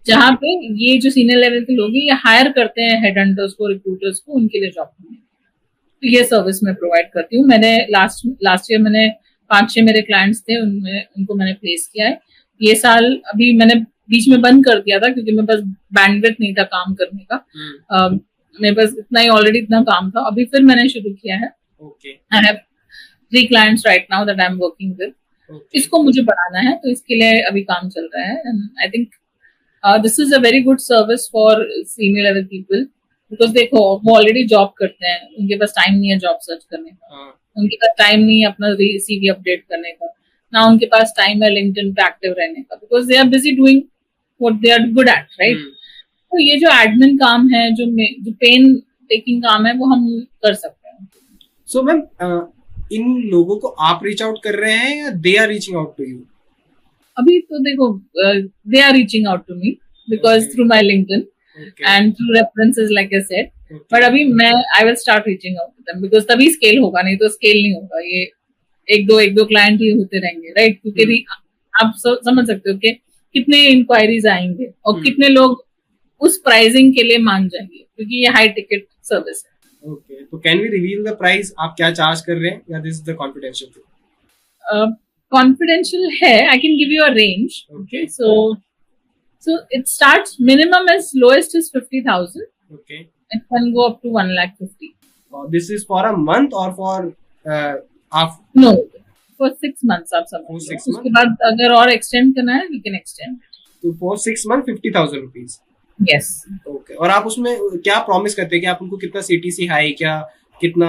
जहाँ पे ये जो सीनियर लेवल के लोग हैं ये हायर करते हैं हेड हंटर्स को, रिक्रूटर्स को, उनके लिए जॉब ढूंढने। तो ये सर्विस मैं प्रोवाइड करती हूँ। मैंने लास्ट ईयर मैंने 5-6 मेरे क्लाइंट्स थे, उनको मैंने प्लेस किया है। ये साल अभी मैंने बीच में बंद कर दिया था क्योंकि मेरे पास बैंडविड्थ नहीं था काम करने का। मेरे पास इतना ही ऑलरेडी इतना काम था। अभी फिर मैंने शुरू किया है। I have 3 clients right now that I'm working with. इसको मुझे बढ़ाना है, तो इसके लिए अभी काम चल रहा है। And I think this is a very good service for senior level people, because देखो वो ऑलरेडी जॉब करते हैं, उनके पास टाइम नहीं है जॉब सर्च करने का, उनके पास टाइम नहीं है अपना सीवी अपडेट करने का, ना उनके पास टाइम है लिंक्डइन पे एक्टिव रहने का, because they are busy doing what they are good at, right. तो ये जो एडमिन काम है, जो पेन टेकिंग काम है, वो हम कर सकते हैं। सो मैम, इन लोगों को आप रीच आउट कर रहे हैं या they are reaching out to you? अभी तो देखो, they are reaching out to me because through my LinkedIn and through references like I said, but अभी I will start reaching out to them, because तभी स्केल होगा, नहीं तो स्केल नहीं होगा। ये एक दो क्लाइंट ही होते रहेंगे, राइट। क्योंकि आप समझ सकते हो कि कितने इंक्वायरीज आएंगे और कितने लोग उस प्राइसिंग के लिए मान जाएंगे, क्योंकि ये हाई टिकट सर्विस है। ओके, तो can we reveal the price? आप क्या चार्ज कर रहे हैं या this is the confidential thing? Confidential है, I can give you a range. Okay, so it starts minimum as lowest is 50,000. Okay, it can go up to 1,50,000. This is for a month or for no, for 6 months आप समझ लो। उसके बाद अगर और एक्सटेंड करना है, we can extend it. तो for 6 months 50,000 rupees. Yes. Okay, और आप उसमें क्या प्रॉमिस करते हैं कि आप उनको कितना CTC हाई, क्या कितना?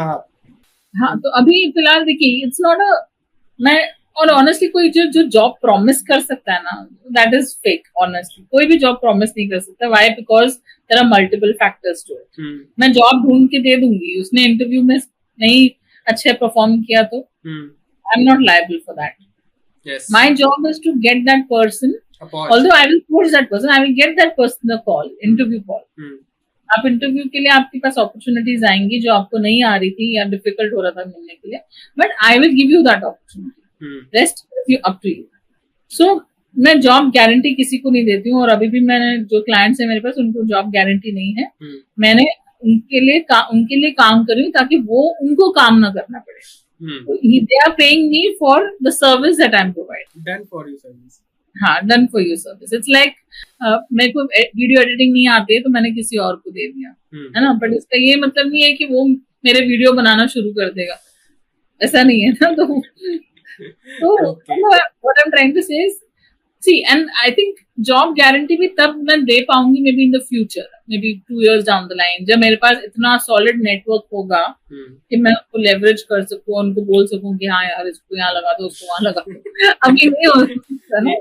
हाँ, तो अभी फिलहाल देखिए, इट्स नॉट अ, मैं और ऑनेस्टली कोई जो जो जॉब प्रॉमिस कर सकता है ना, दैट इज फेक. ऑनेस्टली कोई भी जॉब प्रॉमिस नहीं कर सकता. Why? Because there are multiple factors to it. मैं जॉब ढूंढ के दे दूंगी, उसने इंटरव्यू में नहीं अच्छे परफॉर्म किया तो आई am not liable for that. Yes. My job is to get that person. Although I will force that person, I will get that person the call, interview call. आप इंटरव्यू के लिए आपके पास अपॉर्चुनिटीज आएंगी जो आपको नहीं आ रही थी या डिफिकल्ट हो रहा था मिलने के लिए, but I will give you that opportunity. Rest you up to you. So मैं जॉब गारंटी किसी को नहीं देती हूँ, और अभी भी मैंने जो क्लाइंट्स है मेरे पास उनको जॉब गारंटी नहीं है. मैंने उनके लिए काम कर रही हूँ ताकि वो उनको काम ना करना पड़े. They are paying me for the service that I'm providing. Done for you service. हाँ, done for you service. It's like मेरे को वीडियो एडिटिंग नहीं आती है तो मैंने किसी और को दे दिया, है ना. बट इसका ये मतलब नहीं है कि वो मेरे वीडियो बनाना शुरू कर देगा, ऐसा नहीं है ना. तो what I'm trying to say is, see, and I think job guarantee भी तब मैं दे पाऊंगी may be in the future, may be 2 years down the line, जब मेरे पास इतना सॉलिड नेटवर्क होगा कि मैं उसको लेवरेज कर सकूं, उनको बोल सकूं कि हाँ यार इसको यहाँ लगा दो, उसको वहां लगा दो. अभी नहीं हो सकता ना.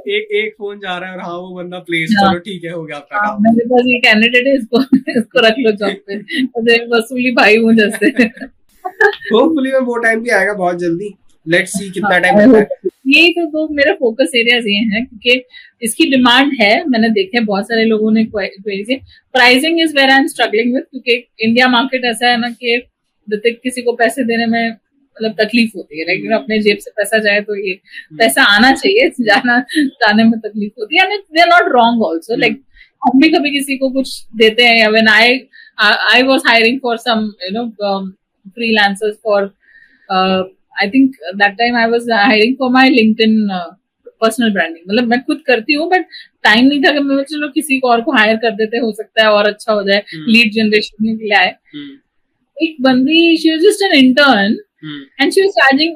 एक फोन जा रहा है और हाँ वो बंदा प्लेस, चलो ठीक है, हो गया आपका काम. मेरे पास ये कैंडिडेट है, इसको रख लो जॉब पे. वसूली भाई हूँ जैसे. होपफुली वो टाइम भी आएगा बहुत जल्दी. लेट्स सी कितना टाइम लगता है. यही तो मेरा फोकस एरियाज ये हैं, क्योंकि इसकी डिमांड है. मैंने देखे बहुत सारे लोगों ने क्वेरी से. Pricing is where I am struggling with, क्योंकि इंडिया मार्केट ऐसा है ना कि किसी को पैसे देने में मतलब तकलीफ होती है. लेकिन अपने जेब से पैसा जाए तो ये पैसा आना चाहिए, जाने में तकलीफ होती है. They are not wrong also. Like हम भी कभी किसी को कुछ देते हैं, या when I was hiring for some freelancers for I think that time I was hiring for my LinkedIn personal branding. मतलब मैं खुद करती हूँ, बट टाइम नहीं था कि मैं चलो किसी को और को हायर कर देते, हो सकता है और अच्छा हो जाए, लीड जनरेशन के लिए आए. एक बंदी, she was just an intern and she was charging,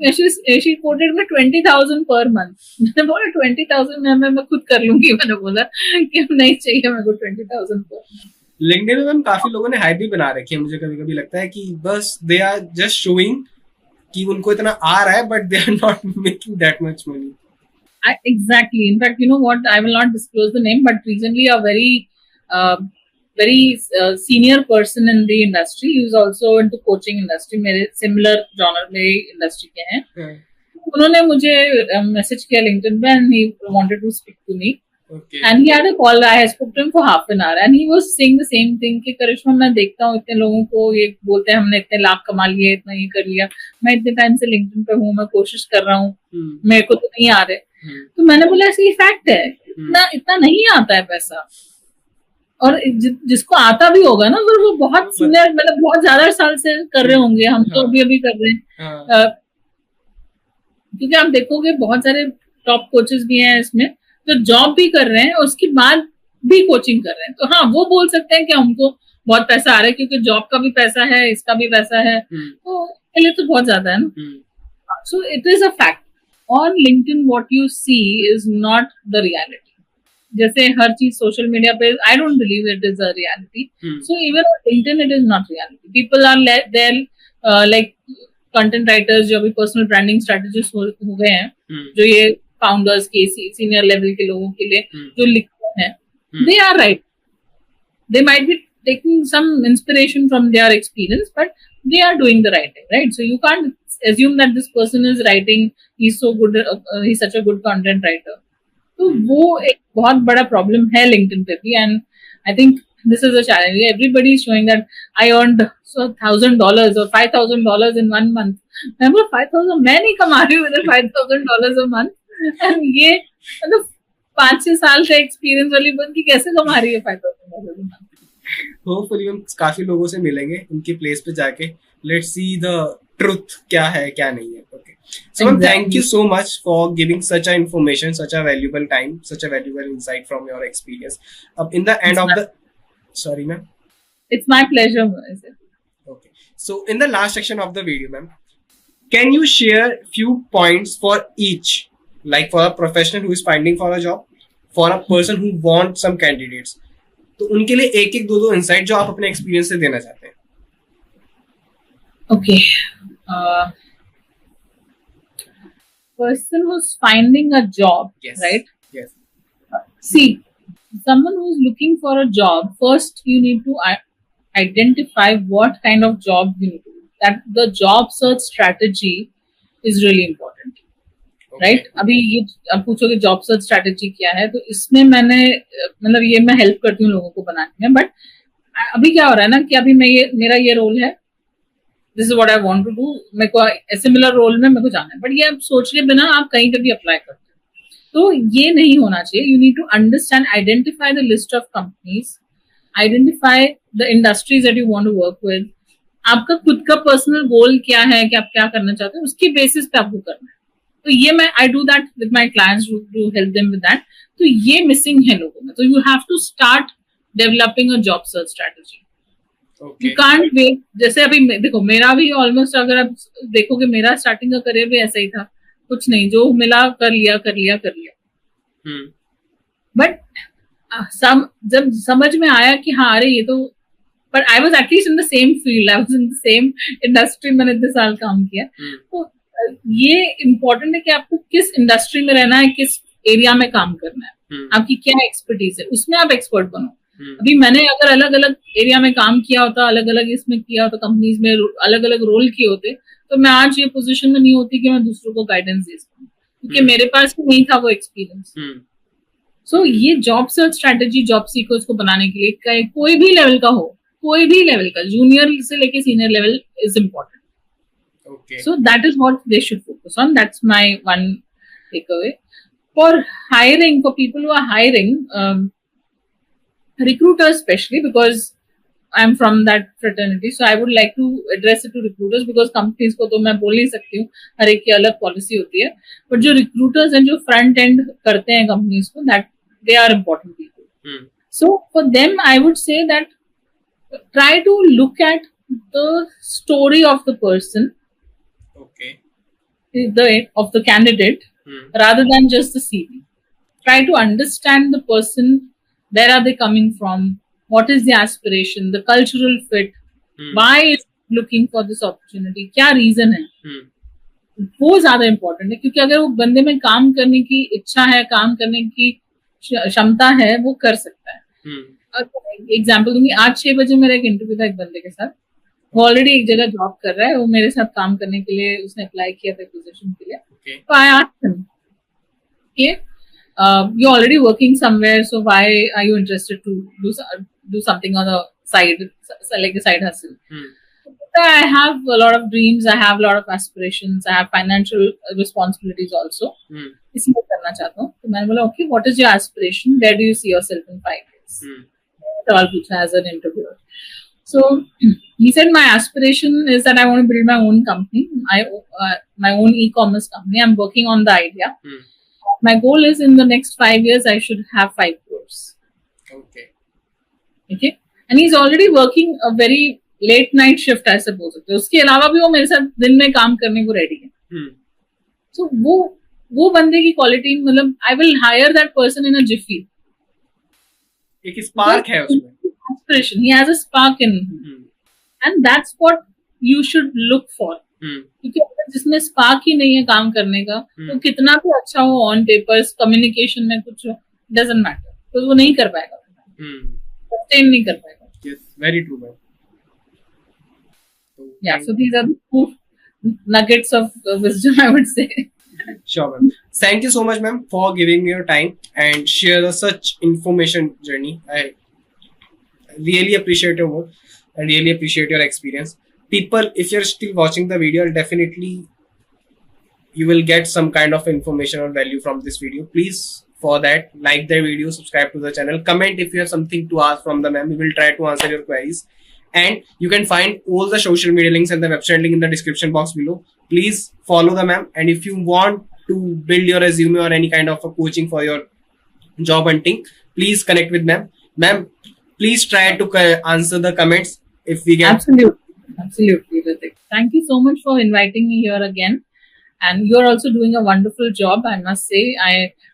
she quoted me 20,000 per month. मैंने बोला 20,000 मैं खुद कर लूंगी. मैंने बोला कि नहीं चाहिए मेरे को 20,000 per month. LinkedIn में काफी लोगों ने हाइप भी बना रखी है. मुझे कभी कभी लगता है कि बस they are just showing कि उनको इतना आ रहा है, but they are not making that much money. Exactly. In fact, you know what? I will not disclose the name, but recently a very senior person in the industry, he is also into coaching industry. मेरे similar genre में industry के हैं. उन्होंने मुझे मैसेज किया LinkedIn पे, and he wanted to speak to me. Okay. And he had a call. I spoke to him for half an hour, and he was saying the same thing कि करिश्मा, मैं देखता हूँ इतने लोगों को ये बोलते हैं हमने इतने लाख कमा लिए, इतना ये कर लिया. मैं इतने टाइम से LinkedIn पे हूँ, मैं कोशिश कर रहा हूँ, मेरे को तो नहीं आ रहे. तो मैंने बोला ऐसे फैक्ट है, इतना नहीं आता है पैसा. और जिसको आता भी होगा ना, फिर वो बहुत सीनियर, मतलब बहुत ज्यादा साल से कर रहे होंगे. हम तो अभी कर रहे हैं. क्योंकि आप देखोगे बहुत सारे टॉप कोचेस भी हैं इसमें, तो जॉब भी कर रहे हैं, उसके बाद भी कोचिंग कर रहे हैं. तो हाँ, वो बोल सकते हैं कि हमको बहुत पैसा आ रहा है, क्योंकि जॉब का भी पैसा है, इसका भी पैसा है, तो इसके लिए तो बहुत ज्यादा है ना. So it is a fact. On LinkedIn what you see is not the reality. जैसे हर चीज सोशल मीडिया पे, I don't believe it is a reality. So even on LinkedIn it is not reality. People are there like content writers जो अभी पर्सनल ब्रांडिंग स्ट्रेटेजिस्ट हो गए हैं, जो ये फाउंडर्स के सीनियर लेवल के लोगों के लिए जो लिखते हैं, they are right. They might be taking some inspiration from their experience, but they are doing the writing, right? So you can't assume that this person is writing, he's so good, he's such a good content writer. तो वो एक बहुत बड़ा प्रॉब्लम है LinkedIn पे भी, and I think this is a challenge. Everybody is showing that I earned $1,000 or $5,000 in 1 month. मैं बोला 5,000 मैं नहीं कमा रही हूँ इधर $5,000 a month. ये मतलब 5-6 साल से एक्सपीरियंस वाली बंदी कैसे कमा रही है $5,000? होपफुली हम काफी लोगों से मिलेंगे उनकी प्लेस पे जाके. लेट्स सी द ट्रुथ क्या है क्या नहीं है. Okay, so ma'am, thank you so much for giving such a information, such a valuable time, such a valuable insight from your experience. अब in the end of the, sorry ma'am, it's my pleasure. Okay, so in the last section of the video ma'am, can you share few points for each, like for a professional who is finding for a job, for a person who wants some candidates, तो उनके लिए एक एक दो इंसाइट जो आप अपने एक्सपीरियंस से देना चाहते हैं. Okay, person who's finding a job, Yes. right? Yes. See, someone who's looking for a job, first you need to identify what kind of job you need to do. That the job search strategy is really important. Okay. Right अभी ये अब पूछोगे जॉब सर्च स्ट्रैटेजी क्या है, तो इसमें मैंने मतलब ये मैं हेल्प करती हूँ लोगों को बनाने में, बट अभी क्या हो रहा है ना कि अभी मेरा ये रोल है, this is what I want to do, मेरे को सिमिलर रोल में मेरे को जाना है, बट ये आप सोच के बिना आप कहीं पे भी अप्लाई करते हो, तो ये नहीं होना चाहिए. You need to understand, identify the list of companies, identify the industries that you want to work with. आपका खुद का पर्सनल गोल क्या है कि आप क्या करना चाहते हो, उसकी बेसिस पे आपको करना है. तो ये मैं I do that with my clients to help them with that. तो ये मिसिंग है लोगों में. तो you have to start developing a job search strategy. You can't wait. जैसे अभी देखो मेरा भी ऑलमोस्ट, अगर आप देखोगे मेरा स्टार्टिंग का करियर भी ऐसा ही था, कुछ नहीं, जो मिला कर लिया. बट जब समझ में आया कि हाँ अरे ये तो, but I was at least in the same field, I was in the same industry, मैंने इतने साल काम किया. तो ये इम्पोर्टेंट है कि आपको किस इंडस्ट्री में रहना है, किस एरिया में काम करना है, आपकी क्या एक्सपर्टीज है, उसमें आप एक्सपर्ट बनो. अभी मैंने अगर अलग अलग एरिया में काम किया होता, अलग अलग इसमें किया होता, कंपनीज में अलग अलग रोल किए होते, तो मैं आज ये पोजीशन में नहीं होती कि मैं दूसरों को गाइडेंस दे सकूं, क्योंकि मेरे पास नहीं था वो एक्सपीरियंस. सो ये job search strategy job seekers को बनाने के लिए कोई भी लेवल का हो, कोई भी लेवल का, जूनियर से लेके senior level is important. Okay. So that is what they should focus on. That's my one takeaway. For hiring, for people who are hiring, recruiters especially, because I'm from that fraternity, so I would like to address it to recruiters, because companies को तो मैं बोल नहीं सकती हूँ, हर एक की अलग पॉलिसी होती है, but जो recruiters हैं जो front end करते हैं companies को, that they are important people. So for them, I would say that try to look at the story of the person. Okay. Of the candidate, rather than just the CV. Try to understand the person. Where are they coming from? What is the aspiration? The cultural fit. Why is looking for this opportunity? क्या reason है? वो ज्यादा important है, क्योंकि अगर वो बंदे में काम करने की इच्छा है, काम करने की क्षमता है, वो कर सकता है. एग्जाम्पल दूंगी, आज 6 बजे मेरा एक इंटरव्यू था एक बंदे के साथ. वो ऑलरेडी एक जगह जॉब कर रहा है, वो मेरे साथ काम करने के लिए उसने अप्लाई किया था पोजीशन के लिए. तो आई आस्क्ड हिम कि you already working somewhere, so why are you interested to do something on the side, like a side hustle. I have a lot of dreams, I have a lot of aspirations, I have financial responsibilities also. इसलिए करना चाहता हूँ. तो मैंने बोला okay, what is your aspiration? Where do you see yourself in 5 years? सवाल पूछा as an interviewer. So he said, my aspiration is that I want to build my own company, my own e-commerce company. I'm working on the idea. My goal is in the next 5 years, I should have 5 crores. Okay. And he's already working a very late night shift, I suppose. उसके अलावा भी वो मेरे साथ दिन में काम करने को रेडी है. So वो बंदे की क्वालिटी, मतलब I will hire that person in a jiffy. एक स्पार्क है उसमें. Aspiration. He has a spark in him. And that's what you should look for. क्योंकि अगर जिसमें स्पार्क ही नहीं है काम करने का, तो कितना भी अच्छा हो ऑन पेपर्स, कम्युनिकेशन में कुछ डजंट मैटर, तो वो नहीं कर पाएगा, सस्टेन नहीं कर पाएगा. Yes, very true, man. Yeah, so these are the 2 nuggets of wisdom, I would say. Sure, ma'am. Thank you so much, ma'am, for giving me your time and share such information journey. I really appreciate your work. I really appreciate your experience. People, if you're still watching the video, definitely you will get some kind of information or value from this video. Please, for that, like the video, subscribe to the channel, comment if you have something to ask from the ma'am. We will try to answer your queries. And you can find all the social media links and the website link in the description box below. Please follow the ma'am. And if you want to build your resume or any kind of a coaching for your job hunting, please connect with ma'am. Ma'am, please try to answer the comments if we can. Absolutely, Ritik. Thank you so much for inviting me here again. And you're also doing a wonderful job, I must say.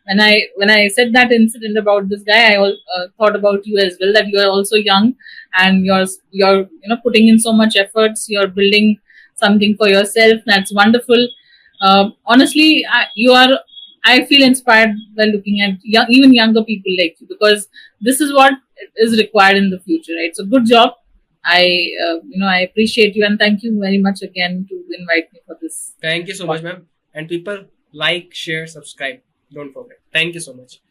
When I said that incident about this guy, I thought about you as well, that you are also young and you're putting in so much efforts. You're building something for yourself. That's wonderful. Honestly, I feel inspired by looking at even younger people like you, because this is what is required in the future, right? So good job. I appreciate you, and thank you very much again to invite me for this. Thank you so much, ma'am. And people, like, share, subscribe. Don't forget. Thank you so much.